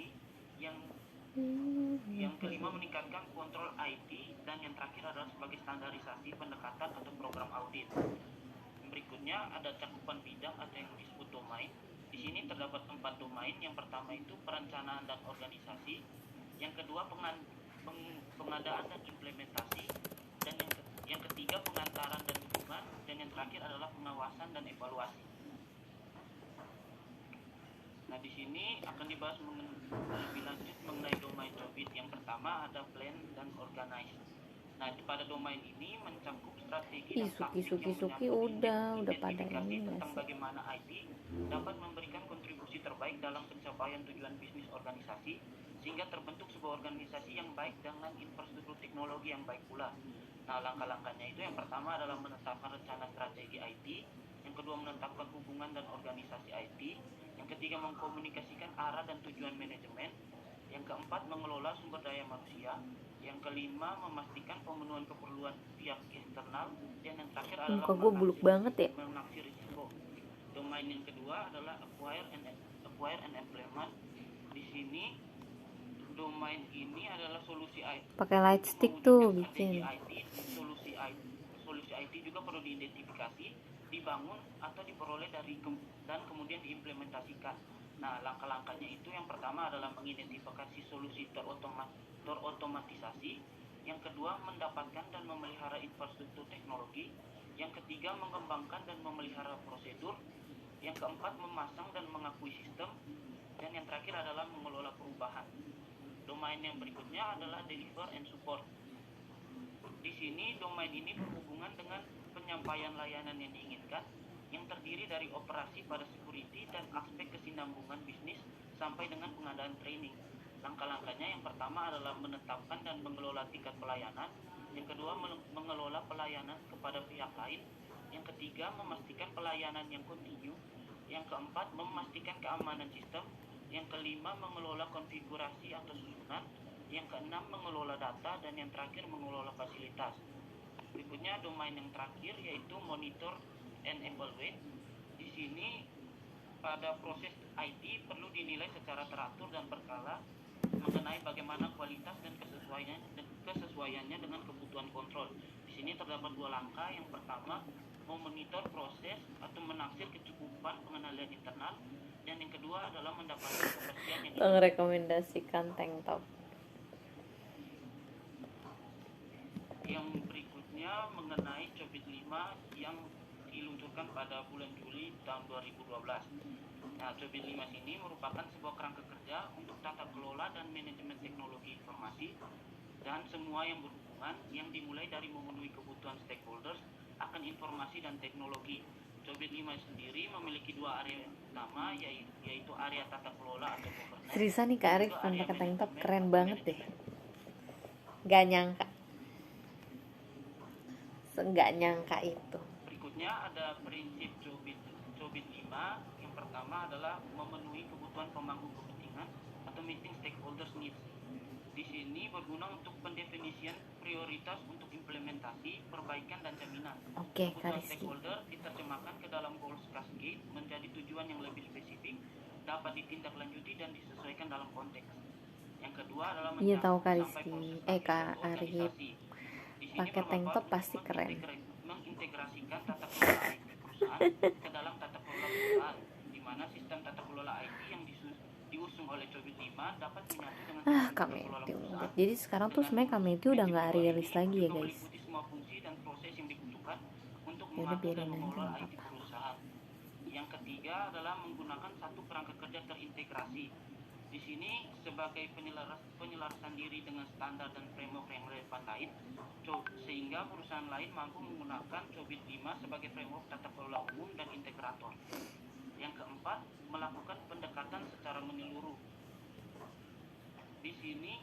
Speaker 7: Yang kelima meningkatkan kontrol IT, dan yang terakhir adalah sebagai standarisasi pendekatan atau program audit. Berikutnya ada cakupan bidang atau yang disebut domain. Di sini terdapat 4 domain. Yang pertama itu perencanaan dan organisasi. Yang kedua pengadaan dan implementasi. Dan yang ketiga pengantaran dan dukungan. Dan yang terakhir adalah pengawasan dan evaluasi. Nah, di sini akan dibahas lebih lanjut mengenai domain COBIT. Yang pertama ada plan dan organize. Nah, pada domain ini mencakup strategi
Speaker 4: Ih,
Speaker 7: dan taktik yang
Speaker 4: Suki
Speaker 7: menyangkut
Speaker 4: udah pada
Speaker 7: identifikasi
Speaker 4: ini
Speaker 7: tentang
Speaker 4: nggak sih?
Speaker 7: bagaimana IT dapat memberikan kontribusi terbaik dalam pencapaian tujuan bisnis organisasi sehingga terbentuk sebuah organisasi yang baik dengan infrastruktur teknologi yang baik pula. Nah, langkah-langkahnya itu yang pertama adalah menetapkan rencana strategi IT, yang kedua menetapkan hubungan dan organisasi IT, yang ketiga mengkomunikasikan arah dan tujuan manajemen, yang keempat mengelola sumber daya manusia, yang kelima memastikan pemenuhan keperluan pihak eksternal, dan yang terakhir adalah
Speaker 4: Muka gue buluk banget ya.
Speaker 7: menaksir risiko. Domain yang kedua adalah acquire and implement. Di sini domain ini adalah solusi IT.
Speaker 4: Pakai light stick tuh bikin.
Speaker 7: Solusi IT juga perlu diidentifikasi, dibangun atau diperoleh dan kemudian diimplementasikan. Nah, langkah-langkahnya itu yang pertama adalah mengidentifikasi solusi terotomatisasi, yang kedua mendapatkan dan memelihara infrastruktur teknologi, yang ketiga mengembangkan dan memelihara prosedur, yang keempat memasang dan mengakui sistem, dan yang terakhir adalah mengelola perubahan. Domain yang berikutnya adalah deliver and support. Di sini domain ini berhubungan dengan penyampaian layanan yang diinginkan, yang terdiri dari operasi pada security dan aspek kesinambungan bisnis sampai dengan pengadaan training. Langkah-langkahnya yang pertama adalah menetapkan dan mengelola tingkat pelayanan, yang kedua mengelola pelayanan kepada pihak lain, yang ketiga memastikan pelayanan yang kontinu, yang keempat memastikan keamanan sistem, yang kelima mengelola konfigurasi atau susunan, yang keenam mengelola data, dan yang terakhir mengelola fasilitas. Berikutnya domain yang terakhir yaitu monitor and evaluate. Di sini pada proses IT perlu dinilai secara teratur dan berkala mengenai bagaimana kualitas dan kesesuaiannya dengan kebutuhan kontrol. Di sini terdapat dua langkah. Yang pertama memonitor proses atau menaksir kecukupan pengenalan internal, dan yang kedua adalah mendapatkan kepastian yang
Speaker 4: Merekomendasikan tank top.
Speaker 7: Yang berikutnya mengenai Cobit 5 yang diluncurkan pada bulan Juli tahun 2012. Nah, Cobit 5 ini merupakan sebuah kerangka kerja untuk tata kelola dan manajemen teknologi informasi dan semua yang berhubungan, yang dimulai dari memenuhi kebutuhan stakeholders akan informasi dan teknologi. Cobit 5 sendiri memiliki dua area utama, yaitu area tata kelola atau governance.
Speaker 4: Seriusan nih Kak Arif pakai tank top keren banget deh. Gak nyangka. Nggak nyangka itu.
Speaker 7: Berikutnya ada prinsip Cobit 5. Yang pertama adalah memenuhi kebutuhan pemangku kepentingan atau meeting stakeholders needs. Di sini berguna untuk pendefinisian prioritas untuk implementasi, perbaikan, dan jaminan.
Speaker 4: Oke,
Speaker 7: Kebutuhan
Speaker 4: Kariski.
Speaker 7: stakeholder diterjemahkan ke dalam goals cascade menjadi tujuan yang lebih spesifik, dapat ditindaklanjuti dan disesuaikan dalam konteks. Yang kedua adalah
Speaker 4: Iya tahu
Speaker 7: mencakup
Speaker 4: Kariski.
Speaker 7: sampai
Speaker 4: Kak Arif pakai tank top pasti keren.
Speaker 7: Mengintegrasikan tata kelola IT perusahaan ke dalam tata kelola perusahaan, di mana sistem tata kelola IT yang diusung oleh Cobit 5 dapat menyatu dengan sistem tata kelola perusahaan.
Speaker 4: Jadi sekarang tuh sebenarnya Kameti udah nggak rilis lagi ya guys.
Speaker 7: Meliputi semua fungsi dan proses yang dibutuhkan untuk
Speaker 4: Ya udah
Speaker 7: mengatur dan
Speaker 4: biarin aja
Speaker 7: mengelola
Speaker 4: nggak
Speaker 7: IT
Speaker 4: apa-apa.
Speaker 7: perusahaan. Yang ketiga adalah menggunakan satu kerangka kerja terintegrasi. Di sini sebagai penyelarasan diri dengan standar dan framework yang relevan lain, sehingga perusahaan lain mampu menggunakan Cobit 5 sebagai framework tata kelola umum dan integrator. Yang keempat, melakukan pendekatan secara menyeluruh. Di sini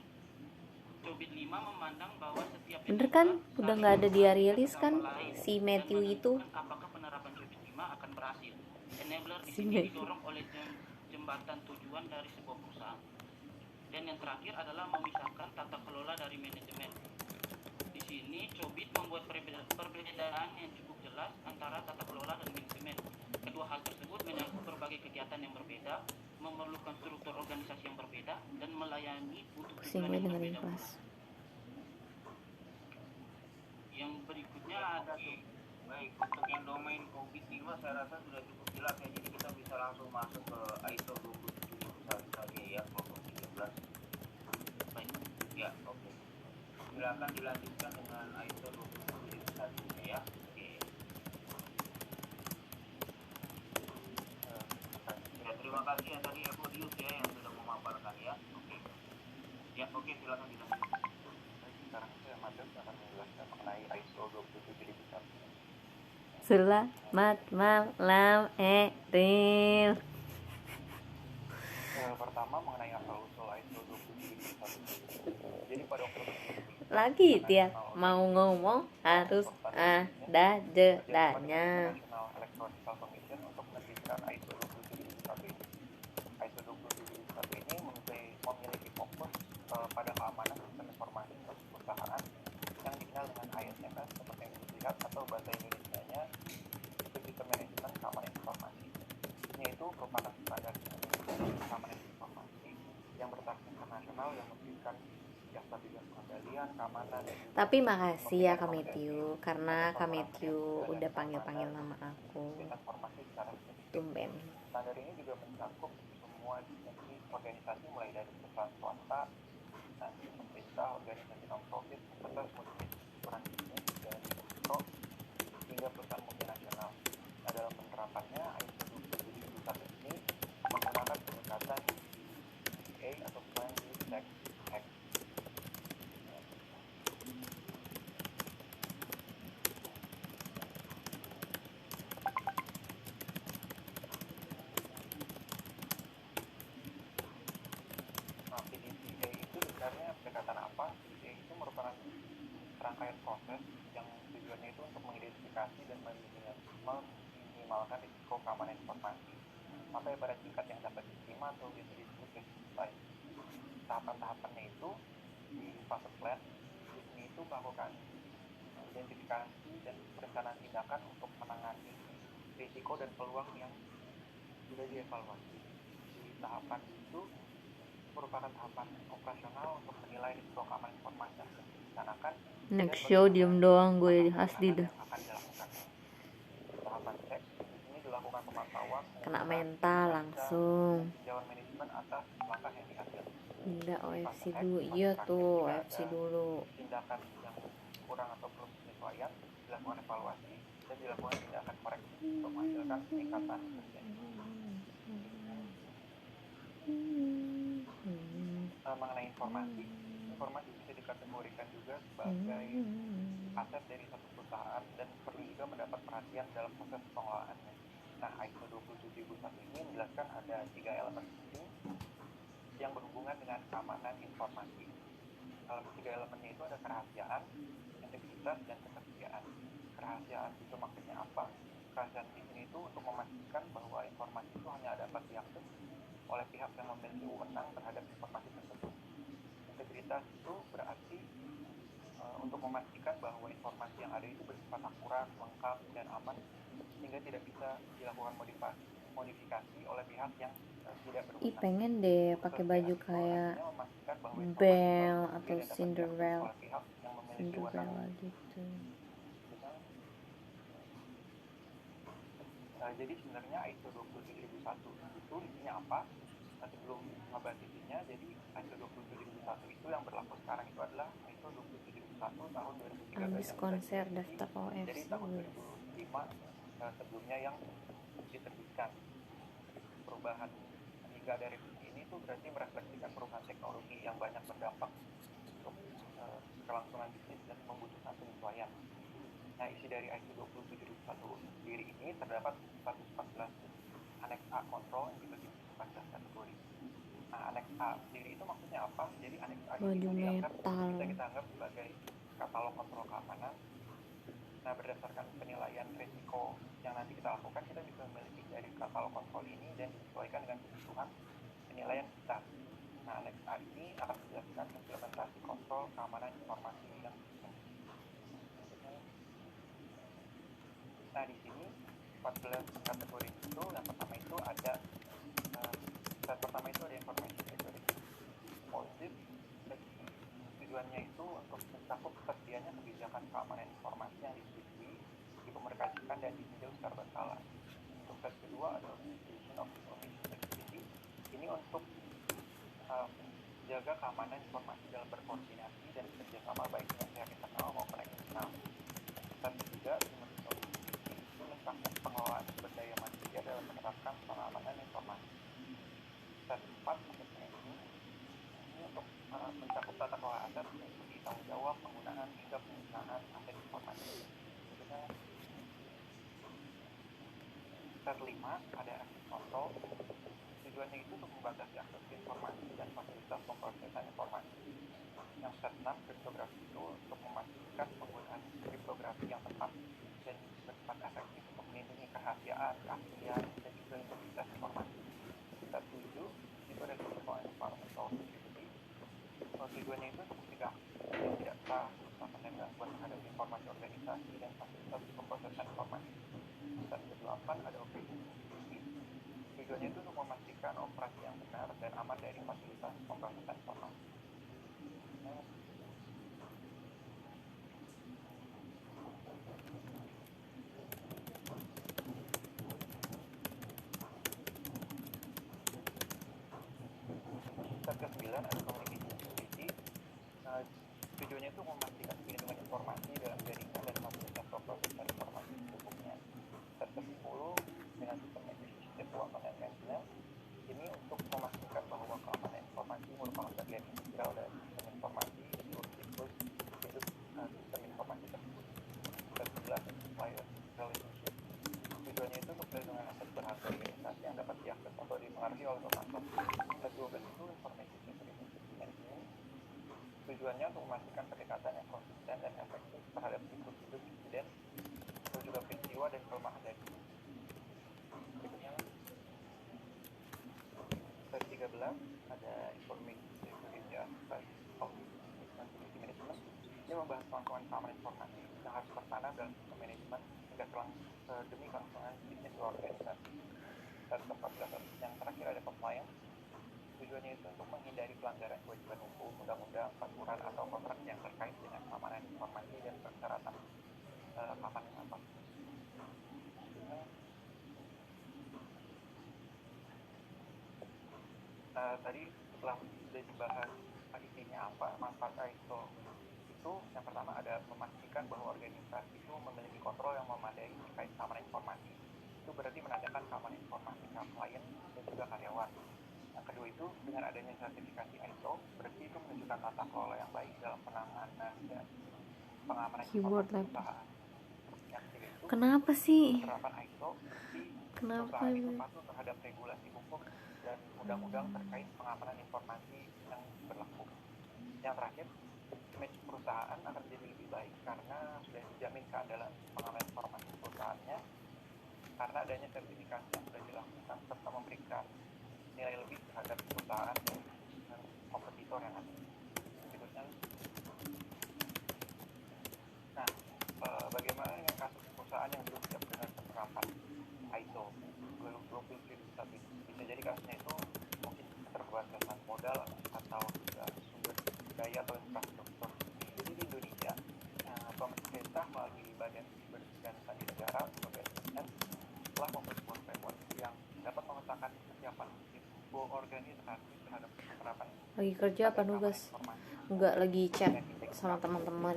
Speaker 7: Cobit 5 memandang bahwa setiap
Speaker 4: Bener kan? Udah nggak ada dia rilis kan si Matthew itu.
Speaker 7: Apakah penerapan Cobit 5 akan berhasil? Enabler di
Speaker 4: Si
Speaker 7: sini
Speaker 4: Matthew.
Speaker 7: didorong oleh jembatan tujuan dari sebuah perusahaan. Dan yang terakhir adalah memisahkan tata kelola dari manajemen. Di sini Cobit membuat perbedaan yang cukup jelas antara tata kelola dan manajemen. Kedua hal tersebut menyangkut berbagai kegiatan yang berbeda, memerlukan struktur organisasi yang berbeda, dan melayani untuk
Speaker 4: Pusing
Speaker 7: tujuan
Speaker 4: gue
Speaker 7: yang
Speaker 4: dengerin
Speaker 7: berbeda.
Speaker 4: kelas.
Speaker 7: Yang berikutnya ada
Speaker 8: Baik, untuk yang domain Cobit 5 saya rasa sudah cukup jelas ya, jadi kita bisa langsung masuk ke ISO 27001 saja ya, kelompok 13.
Speaker 7: baik.
Speaker 8: Ya, oke. Silakan dilanjutkan dengan ISO 27001 ya. Oke. Ya, terima kasih ya tadi Evodius ya yang sudah memaparkan ya. Oke. Ya, oke, silakan dilanjutkan.
Speaker 6: Baik, sekarang saya Madam akan menjelaskan
Speaker 4: Selamat malam Eril.
Speaker 8: Pertama mengenai asal usul ISO 27001. Jadi pada Oktober
Speaker 4: Lagi dia mau ngomong harus ada jedanya.
Speaker 8: National Electronic Commission untuk menerbitkan ISO 27001 ini. ISO 27001 ini memiliki fokus pada keamanan sistem informasi perusahaan yang dikenal dengan ISMS seperti yang dilihat, atau bahasa Indonesianya itu sistem manajemen keamanan informasi. Yaitu merupakan standar keamanan informasi yang bertaraf internasional yang memberikan jasa bidang pengendalian keamanan.
Speaker 4: Tapi makasih ya Kak Matthew, karena Kak Matthew udah panggil-panggil nama aku. Tumben.
Speaker 8: Standar ini juga mencakup semua dimensi organisasi, mulai dari perusahaan swasta, nanti pemerintah, organisasi non-profit, serta semua ukuran bisnis dari mikro hingga perusahaan multinasional. Nah, dalam penerapannya ISO 27001 ini menggunakan pendekatan A atau Plan Detect Hack. PDCA itu sebenarnya pendekatan apa? PDCA itu merupakan serangkaian proses yang tujuannya itu untuk mengidentifikasi dan meminimalkan risiko keamanan informasi sampai pada tingkat yang dapat diterima atau bisa disebut baseline. Tahapan-tahapannya itu di fase plan, ini itu melakukan identifikasi dan perencanaan tindakan untuk menangani risiko dan peluang yang sudah dievaluasi. Di tahapan itu merupakan tahapan operasional untuk menilai risiko keamanan informasi yang direncanakan.
Speaker 4: Next show diem doang gue Hasdi dah.
Speaker 8: Tahapan cek ini dilakukan pemantauan,
Speaker 4: Kena mental langsung.
Speaker 8: tinjauan manajemen atas langkah yang diambil.
Speaker 4: Enggak OFC dulu, iya tuh OFC dulu.
Speaker 8: Tindakan yang kurang atau perlu penyesuaian, dilakukan evaluasi dan dilakukan tindakan koreksi untuk menghasilkan peningkatan kerjaan. Mengenai informasi bisa dikategorikan juga sebagai aset dari satu perusahaan dan perlu juga mendapat perhatian dalam proses pengelolaannya. Nah, ISO 27001 ini menjelaskan ada 3 elemen penting yang berhubungan dengan keamanan informasi. Dalam 3 elemennya itu ada kerahasiaan, integritas, dan ketersediaan. Kerahasiaan itu maksudnya apa? Kerahasiaan di sini itu untuk memastikan bahwa informasi itu hanya dapat diakses oleh pihak yang memiliki wewenang terhadap informasi tersebut. Integritas itu berarti untuk memastikan bahwa informasi yang ada itu bersifat akurat, lengkap, dan aman sehingga tidak bisa dilakukan modifikasi oleh pihak yang tidak berwenang.
Speaker 4: Ih pengen deh pakai baju kayak Belle atau Cinderella gitu.
Speaker 8: Jadi sebenarnya ISO 27001 itu isinya apa? Sebelum ngebahas isinya, jadi ISO 27001 itu yang berlaku sekarang itu adalah ISO 27001 tahun 2013.
Speaker 4: Habis konser daftar OFC.
Speaker 8: Jadi tahun 2005 sebelumnya yang diterbitkan. Perubahan hingga dari ini tuh berarti merefleksikan perubahan teknologi yang banyak berdampak untuk kelangsungan bisnis dan membutuhkan penyesuaian. Nah, isi dari ISO 27001 sendiri ini terdapat 114 Aneks A kontrol yang dibagi 14 kategori. Nah, Aneks A sendiri itu maksudnya apa? Jadi Aneks A ini bisa kita anggap sebagai katalog kontrol keamanan. Nah, berdasarkan penilaian risiko yang nanti kita lakukan, kita bisa memiliki dari katalog kontrol ini dan disesuaikan dengan kebutuhan penilaian kita. Nah, Aneks A ini akan menjelaskan implementasi kontrol keamanan informasi yang Nah, di sini 14 kategori itu, yang pertama itu ada information security policy. Tujuannya itu untuk mencakup tersedianya kebijakan keamanan informasi yang disetujui, dikomunikasikan dan ditinjau secara berkala. Untuk tes kedua ada Administration of Information Security. Ini untuk menjaga keamanan informasi dalam berkoordinasi dan bekerjasama baik dengan pihak internal maupun eksternal. Dan ketiga, mencakup pengelolaan sumber daya manusia dalam menerapkan pengamanan informasi. Dan 4 maksudnya ini untuk mencakup tata kelola aset meliputi tanggung jawab, penggunaan hingga penggunaan aset informasi. Set 5 ada akses kontrol. Tujuannya itu untuk membatasi akses informasi dan fasilitas pemrosesan informasi. Yang set 6 kriptografi itu untuk memastikan penggunaan kriptografi yang tepat dan bersifat efektif untuk melindungi kerahasiaan, keaslian, dan juga integritas informasi. Set 7 itu ada physical and environmental security. Tujuannya itu untuk mencegah yang tidak sah, kerusakan dan gangguan terhadap informasi organisasi dan fasilitas pemrosesan informasi. Set 8 ada operation security. Tujuannya itu untuk memastikan operasi yang benar dan aman dari fasilitas pemrosesan informasi. Set ke-9 ada communication security. Tujuannya itu memastikan perlindungan informasi dalam jaringan dan fasilitas pemrosesan informasi berikutnya. Set ke-10 dengan sistem sistem keuangan dan maintenance. Ini untuk memastikan bahwa keamanan informasi merupakan bagian integral dari sistem informasi seluruh siklus hidup sistem informasi tersebut. Set 11 supplier relationship. Tujuannya itu untuk perlindungan aset berharga organisasi yang dapat diakses atau dipengaruhi oleh pemasaran. Set 12 itu information security management. Tujuannya untuk memastikan pendekatan yang konsisten dan efektif terhadap siklus hidup insiden, atau juga peristiwa dan kelemahan dari berikutnya. Set 13 ada information security aspect of security management. Ini membahas kelangsungan keamanan informasi yang harus tertanam dalam sistem manajemen hingga demi kelangsungan bisnis organisasi. Set 14 yang terakhir ada compliance. Tujuannya itu untuk menghindari pelanggaran kewajiban hukum, undang-undang, peraturan atau kontrak yang terkait dengan keamanan informasi dan persyaratan keamanan apa. Tadi setelah sudah dibahas intinya apa manfaat ISO itu, yang pertama ada memastikan bahwa organisasi itu memiliki kontrol yang memadai terkait keamanan informasi. Itu berarti menandakan keamanan informasi klien dan juga karyawan. Yang kedua itu dengan adanya sertifikasi ISO, berarti itu menunjukkan tata kelola yang baik dalam penanganan dan pengamanan
Speaker 4: Keyboard
Speaker 8: informasi
Speaker 4: lab.
Speaker 8: perusahaan. Yang ketiga itu
Speaker 4: Kenapa sih?
Speaker 8: penerapan ISO berarti
Speaker 4: Kenapa
Speaker 8: perusahaan itu
Speaker 4: ini?
Speaker 8: patuh terhadap regulasi hukum dan undang-undang terkait pengamanan informasi yang berlaku. Yang terakhir, image perusahaan akan menjadi lebih baik karena sudah dijamin keandalan pengamanan informasi perusahaannya karena adanya sertifikasi yang sudah dilakukan serta memberikan nilai lebih terhadap perusahaan dan kompetitor yang ada. Berikutnya. Nah, bagaimana dengan kasus perusahaan yang belum siap dengan penerapan ISO 27001? Bisa jadi kasusnya itu mungkin keterbatasan modal atau juga sumber daya atau infrastruktur. Jadi di Indonesia, pemerintah melalui Badan Bersih dan Sandi Negara atau BSSN telah membuat sebuah framework yang dapat memetakan kesiapan sebuah organisasi terhadap penerapan.
Speaker 4: Lagi kerja apa nugas? Enggak, lagi chat sama teman-teman.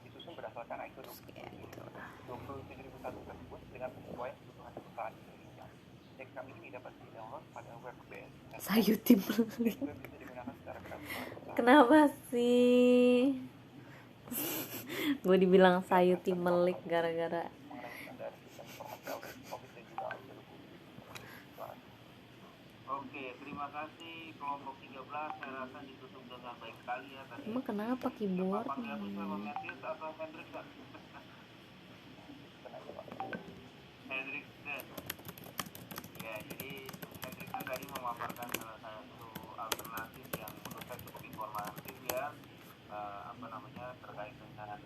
Speaker 8: Disusun berdasarkan ISO 27001 tersebut dengan penyesuaian kebutuhan perusahaan di Indonesia. Teks kami ini dapat di-download pada web BSSN.
Speaker 4: Sayuti pelik.
Speaker 8: Juga bisa digunakan secara gratis.
Speaker 4: Kenapa sih? Gue dibilang sayuti melik gara-gara
Speaker 5: Oke, terima kasih kelompok 13. Saya rasa ditutup dengan baik sekali ya tadi.
Speaker 4: emang kenapa keyboard
Speaker 5: Panggil aku sama Matthias atau Hendriksen? Hendriksen. Ya, jadi Hendriksen tadi memaparkan salah satu alternatif yang menurut saya cukup informatif ya. Terkait dengan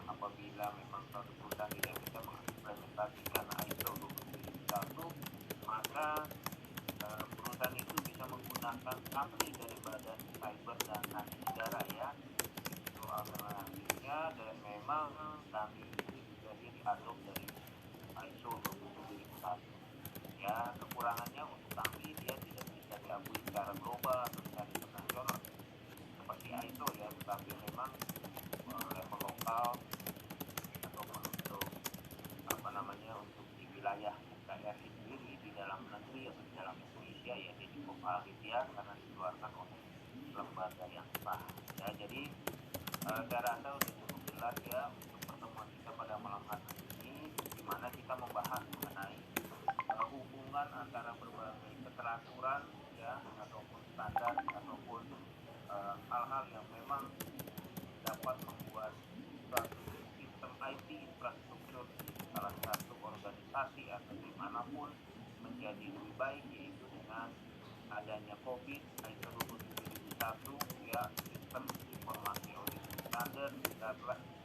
Speaker 5: apabila memang suatu perusahaan tidak bisa mengimplementasikan ISO 27001, maka perusahaan itu bisa menggunakan API dari Badan Cyber dan Sandi Negara ya. Itu alternatifnya, dan memang kami ini juga diadop dari ISO 27001. Ya, kekurangannya untuk kami dia tidak bisa diakui secara global atau secara internasional seperti ISO ya, tetapi memang level lokal ataupun untuk untuk di wilayah daerah sendiri di dalam negeri atau di dalam Indonesia ya dia cukup valid ya karena dikeluarkan oleh lembaga yang sah ya. Jadi saya rasa sudah cukup jelas ya untuk pertemuan kita pada malam hari ini, di mana kita membahas
Speaker 9: penyeimbang antara berbagai keteraturan ya ataupun standar ataupun hal-hal yang memang dapat membuat suatu sistem IT infrastruktur di salah satu organisasi atau dimanapun menjadi lebih baik, yaitu dengan adanya COVID ISO 27001 ya, sistem informasi audit standar,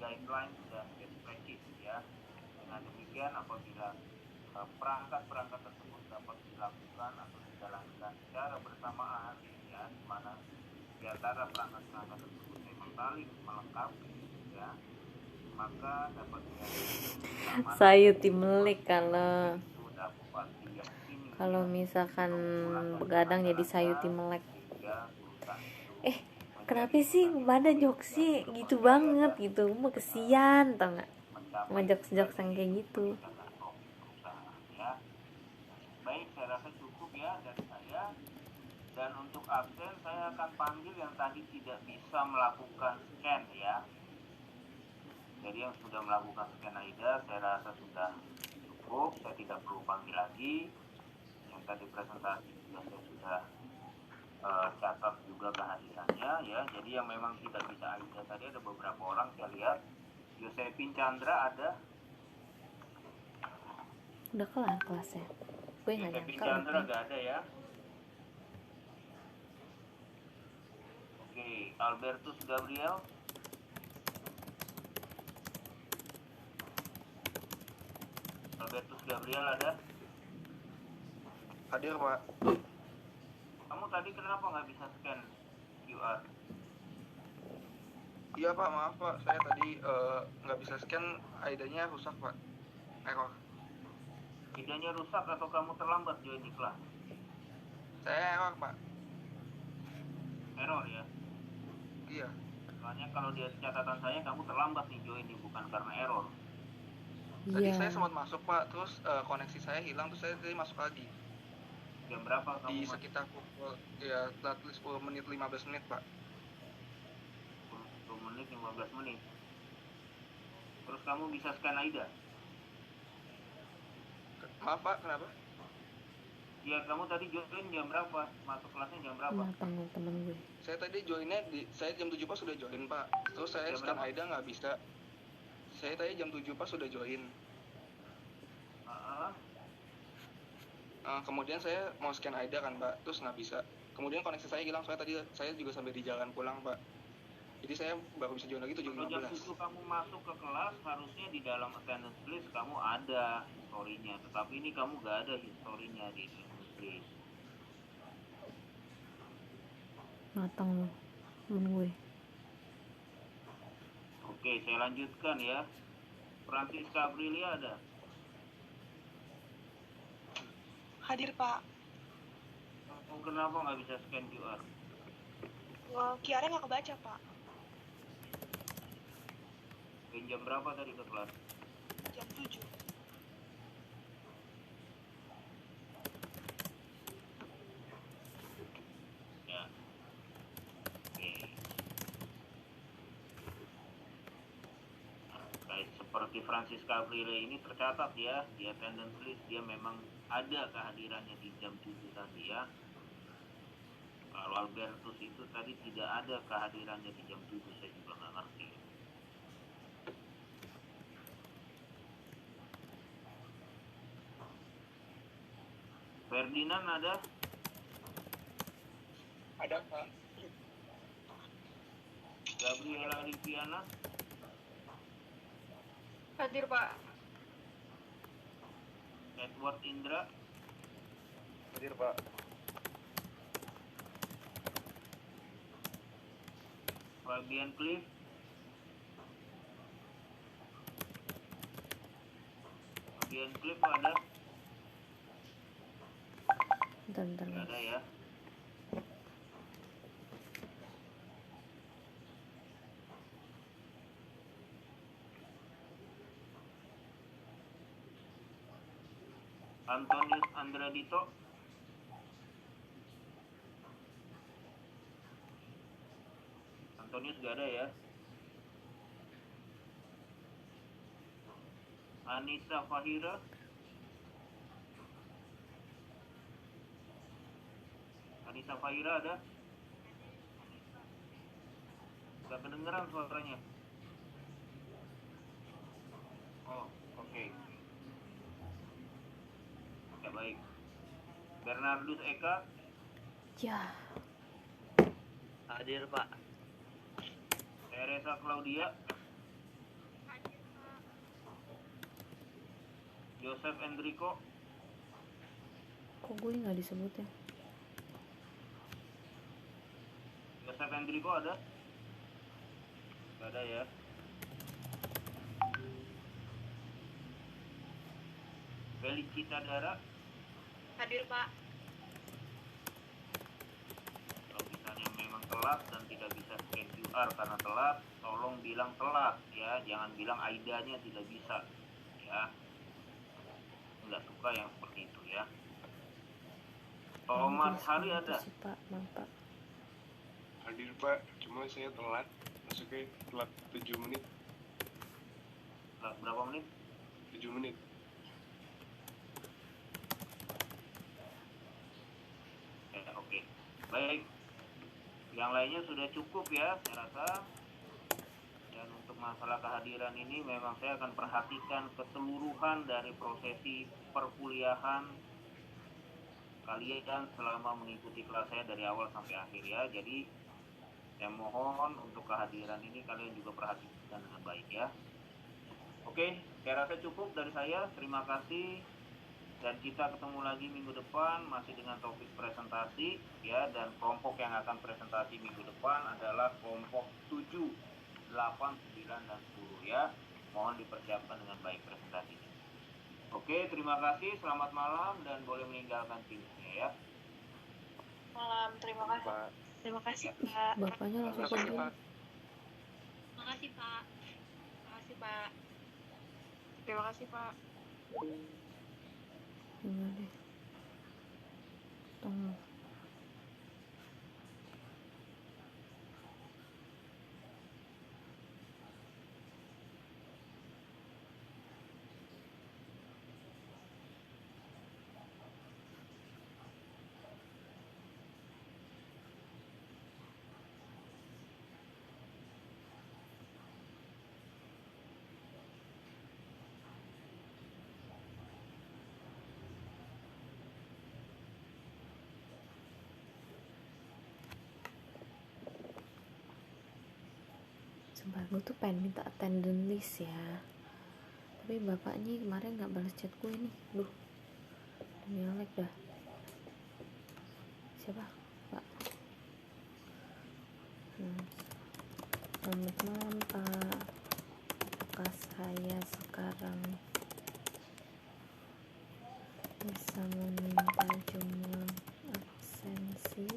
Speaker 9: guidelines dan best practice ya. Dengan demikian apabila perangkat-perangkat tersebut dapat dilakukan atau dijalankan secara bersamaan ya, di mana di antara perangkat-perangkat tersebut memang saling melengkapi ya, maka dapat
Speaker 4: Sayu Timelek kalau misalkan begadang jadi Sayu Timelek. Kenapa sih pada jokesnya gitu banget gitu, mau kesian tau nggak, sama jokes yang kayak gitu.
Speaker 9: Baik, saya rasa cukup ya dari saya. Dan untuk absen saya akan panggil yang tadi tidak bisa melakukan scan ya. Jadi yang sudah melakukan scan AIDA saya rasa sudah cukup, saya tidak perlu panggil lagi. Yang tadi presentasi juga saya sudah catat juga kehadirannya ya. Jadi yang memang tidak bisa AIDA tadi ada beberapa orang, saya lihat Yosepin Chandra ada.
Speaker 4: Udah kelar kelasnya. Gue nggak
Speaker 9: Yosepin
Speaker 4: nyangka.
Speaker 9: Chandra gak ada ya. Oke, Albertus Gabriel. Albertus Gabriel ada?
Speaker 5: Hadir, Pak.
Speaker 9: Kamu tadi kenapa nggak bisa scan QR?
Speaker 5: Iya, Pak, maaf, Pak. Saya tadi nggak bisa scan, AIDA-nya rusak, Pak. Error.
Speaker 9: Idenya rusak atau kamu terlambat join di kelas?
Speaker 5: Saya error, Pak.
Speaker 9: Error ya?
Speaker 5: Iya.
Speaker 9: Soalnya kalau di catatan saya kamu terlambat nih join, bukan karena error.
Speaker 5: Tadi saya sempat masuk, Pak, terus koneksi saya hilang, terus saya tadi masuk lagi.
Speaker 9: Jam berapa kamu
Speaker 5: Di
Speaker 9: masuk?
Speaker 5: sekitar pukul, ya, 10 menit, 15 menit, Pak.
Speaker 9: 10 menit, 15 menit. Terus kamu bisa scan AIDA?
Speaker 5: Maaf, Pak, kenapa?
Speaker 9: Ya, kamu tadi join jam berapa? Masuk kelasnya jam berapa?
Speaker 4: Temen gue.
Speaker 5: Saya tadi joinnya, saya jam 7 Pak sudah join, Pak. Terus saya
Speaker 9: Jam
Speaker 5: scan
Speaker 9: berapa?
Speaker 5: AIDA nggak bisa. Saya tadi jam 7 Pak sudah join. Kemudian saya mau scan AIDA kan, Pak, terus nggak bisa. Kemudian koneksi saya hilang, soalnya tadi saya juga sampai di jalan pulang, Pak. Jadi saya baru bisa join lagi 7.15.
Speaker 9: Kalau jam 7 kamu masuk ke kelas, harusnya di dalam attendance list kamu ada historinya. Tetapi ini kamu nggak ada historinya di attendance list.
Speaker 4: Matang loh, temen gue.
Speaker 9: Oke, saya lanjutkan ya. Francisca Aprilia ada?
Speaker 2: Hadir, Pak.
Speaker 9: Kenapa nggak bisa scan QR?
Speaker 2: QR-nya nggak kebaca, Pak.
Speaker 9: Jam berapa tadi ke kelas?
Speaker 2: Jam 7.
Speaker 9: Ya. Oke. Baik, seperti Francisca Aprilia ini tercatat ya di attendance list, dia memang ada kehadirannya di jam 7 tadi ya. Kalau Albertus itu tadi tidak ada kehadirannya di jam 7, saya juga nggak ngerti. Ferdinand ada?
Speaker 5: Ada, Pak.
Speaker 9: Gabriela Liviana?
Speaker 1: Hadir, Pak.
Speaker 9: Edward Indra?
Speaker 5: Hadir, Pak.
Speaker 9: Fabian Cliff? Fabian Cliff ada?
Speaker 4: Bentar.
Speaker 9: Nggak ada ya. Antonius Andradito? Antonius gak ada ya. Anissa Fahira? Zafaira ada? Gak kedengeran suaranya. Oh, oke. Ya baik. Bernardus Eka
Speaker 4: Ya,
Speaker 5: Hadir Pak.
Speaker 9: Teresa Claudia Joseph Enrico
Speaker 4: kok gue nggak disebut ya?
Speaker 9: Joseph Enrico ada? Gak ada ya. Felicita Dara.
Speaker 1: Hadir Pak.
Speaker 9: Kalau misalnya memang telat dan tidak bisa scan QR karena telat, tolong bilang telat ya, jangan bilang Aidanya tidak bisa ya. Nggak suka yang seperti itu ya. Thomas Hari ada?
Speaker 4: Sih, Pak, Bapak.
Speaker 10: Hadir Pak, cuma saya telat, masuknya telat 7 menit.
Speaker 9: Telat berapa menit?
Speaker 10: 7 menit.
Speaker 9: Oke. Baik. Yang lainnya sudah cukup ya, saya rasa. Dan untuk masalah kehadiran ini memang saya akan perhatikan keseluruhan dari prosesi perkuliahan kalian selama mengikuti kelas saya dari awal sampai akhir ya. Jadi saya mohon untuk kehadiran ini kalian juga perhatikan dengan baik ya. Oke, saya rasa cukup dari saya. Terima kasih. Dan kita ketemu lagi minggu depan masih dengan topik presentasi ya, dan kelompok yang akan presentasi minggu depan adalah kelompok 7, 8, 9, dan 10 ya. Mohon dipersiapkan dengan baik presentasinya. Oke, terima kasih, selamat malam dan boleh meninggalkan timnya ya.
Speaker 2: Malam, terima kasih.
Speaker 10: Pak.
Speaker 2: Terima kasih Pak.
Speaker 4: Bapaknya langsung
Speaker 10: Makasih,
Speaker 4: pergi.
Speaker 10: Pak.
Speaker 1: Makasih Pak. Makasih Pak.
Speaker 2: Terima kasih Pak.
Speaker 4: Gimana deh? Tunggu. Sumpah gue tuh pengen minta attendance list ya, tapi bapaknya kemarin nggak balas chat gue nih. Duh, demi Alek dah. Siapa? Pak. Selamat malam Pak, apakah saya sekarang bisa meminta jumlah absensi?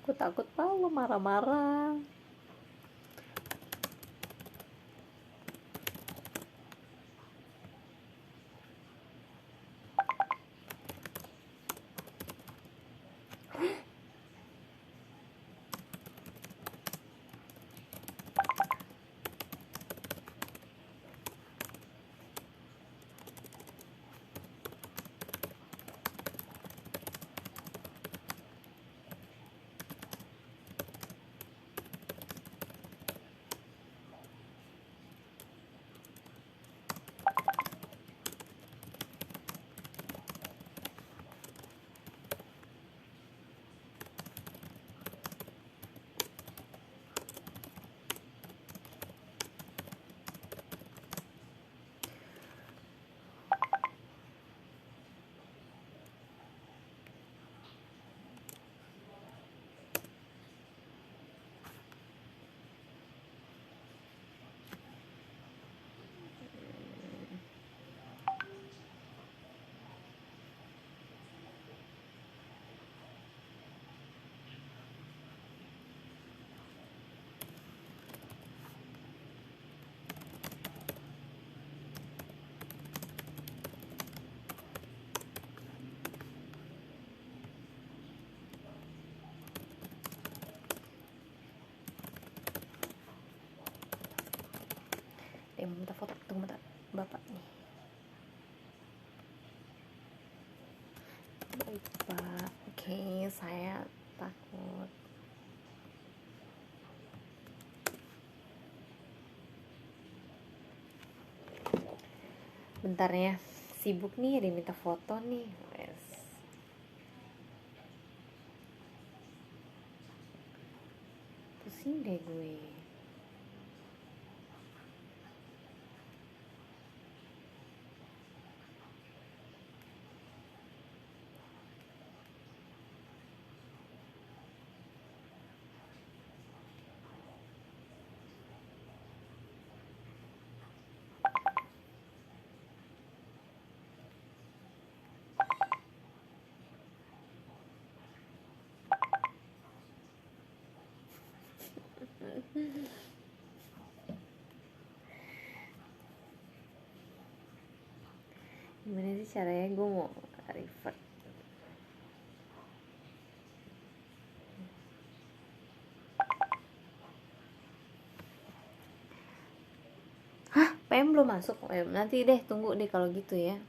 Speaker 4: Aku takut Pak lo marah-marah. Minta foto, tunggu bentar, bapak nih. Bentar ya, sibuk nih, ada yang minta foto nih. Wes. Pusing deh gue. Gimana sih caranya gue mau revert? Hah, PM belum masuk? Nanti deh, tunggu deh kalau gitu ya.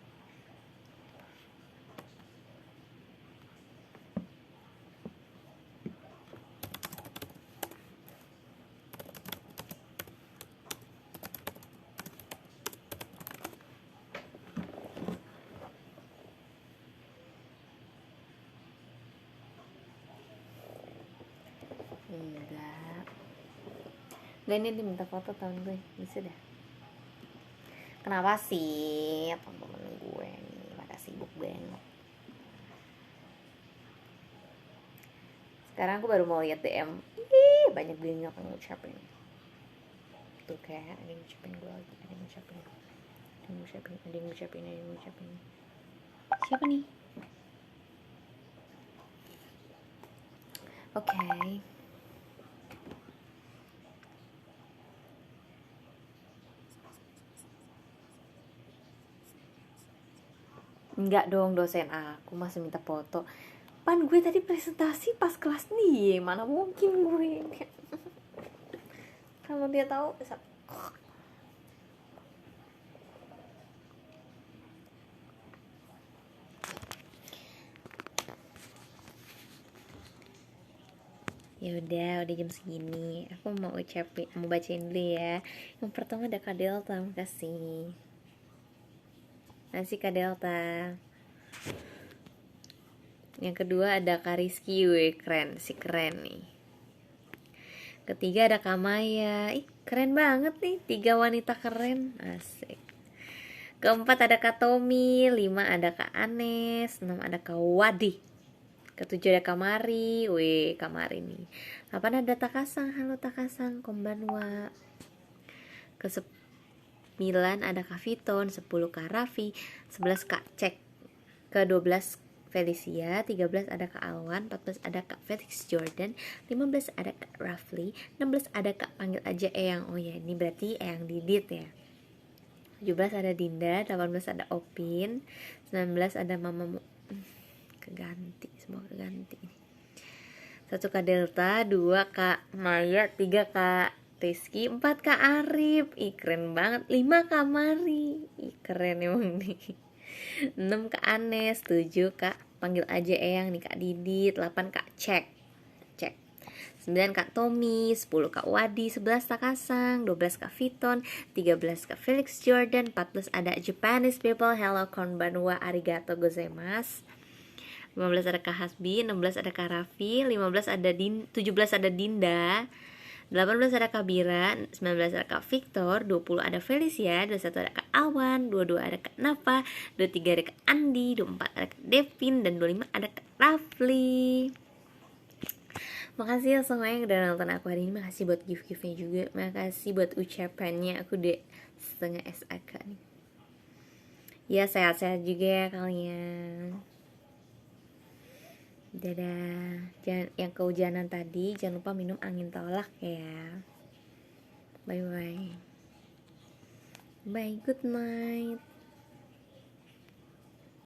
Speaker 4: Enggak, ini diminta foto tahun gue. Bisa dah. Kenapa sih temen-temen gue nih pada sibuk banget. Sekarang aku baru mau lihat DM. Ih, banyak banget yang ngucapin. Tuh kayak ada yang ngucapin gue lagi, ada yang ngucapin. Ada yang ngucapin, ada yang ngucapin, ada yang ngucapin. Siapa nih? Oke. Enggak dong, dosen aku masih minta foto. Pan gue tadi presentasi pas kelas dia, mana mungkin gue. Kalau dia tahu bisa. Ya udah jam segini. Aku mau bacain dulu ya. Yang pertama ada Kak Delta, makasih. Nasi Kak Delta. Yang kedua ada Kak Rizky, keren nih. Ketiga ada Kak Maya, keren banget nih, 3 wanita keren, asik. Keempat ada Kak Tommy, 5 ada Kak Anes, 6 ada Kak Wadi. Ketujuh ada Kak Mari, Kak Mari nih. 8 ada Takasang, halo Takasang, konbanwa. Ke-9 ada Kak Viton, 10 Kak Raffi, 11 Kak Cek, ke-12 Felicia, 13 ada Kak Alwan, 14 ada Kak Felix Jordan, 15 ada Kak Rafli, 16 ada Kak panggil aja Eyang. Oh ya, ini berarti Eyang Didit ya. 17 ada Dinda, 18 ada Opin, 19 ada Mama keganti, semua keganti. 1 Kak Delta, 2 Kak Maya, 3 Kak Rizky, 4 Kak Arif, keren banget. 5 Kak Mari, keren emang nih. 6 Kak Anes, 7 Kak panggil aja Eyang nih Kak Didit, 8 Kak Cek 9 Kak Tommy, 10 Kak Wadi, 11 Takasang, 12 Kak Viton, 13 Kak Felix Jordan, 14 ada Japanese people, hello konbanwa, arigato gozaimasu. 15 ada Kak Hasbi, 16 ada Kak Raffi, 17 ada Dinda, 18 ada Kak Bira, 19 ada Kak Victor, 20 ada Felicia, 21 ada Kak Awan, 22 ada Kak Nafa, 23 ada Kak Andi, 24 ada Kak Devin, dan 25 ada Kak Rafli. Makasih ya semua yang udah nonton aku hari ini. Makasih buat gift-giftnya juga. Makasih buat ucapannya. Aku udah setengah SAK nih. Ya sehat-sehat juga ya kalian. Dadah. Yang kehujanan tadi jangan lupa minum angin tolak ya. Bye bye. Bye, good night.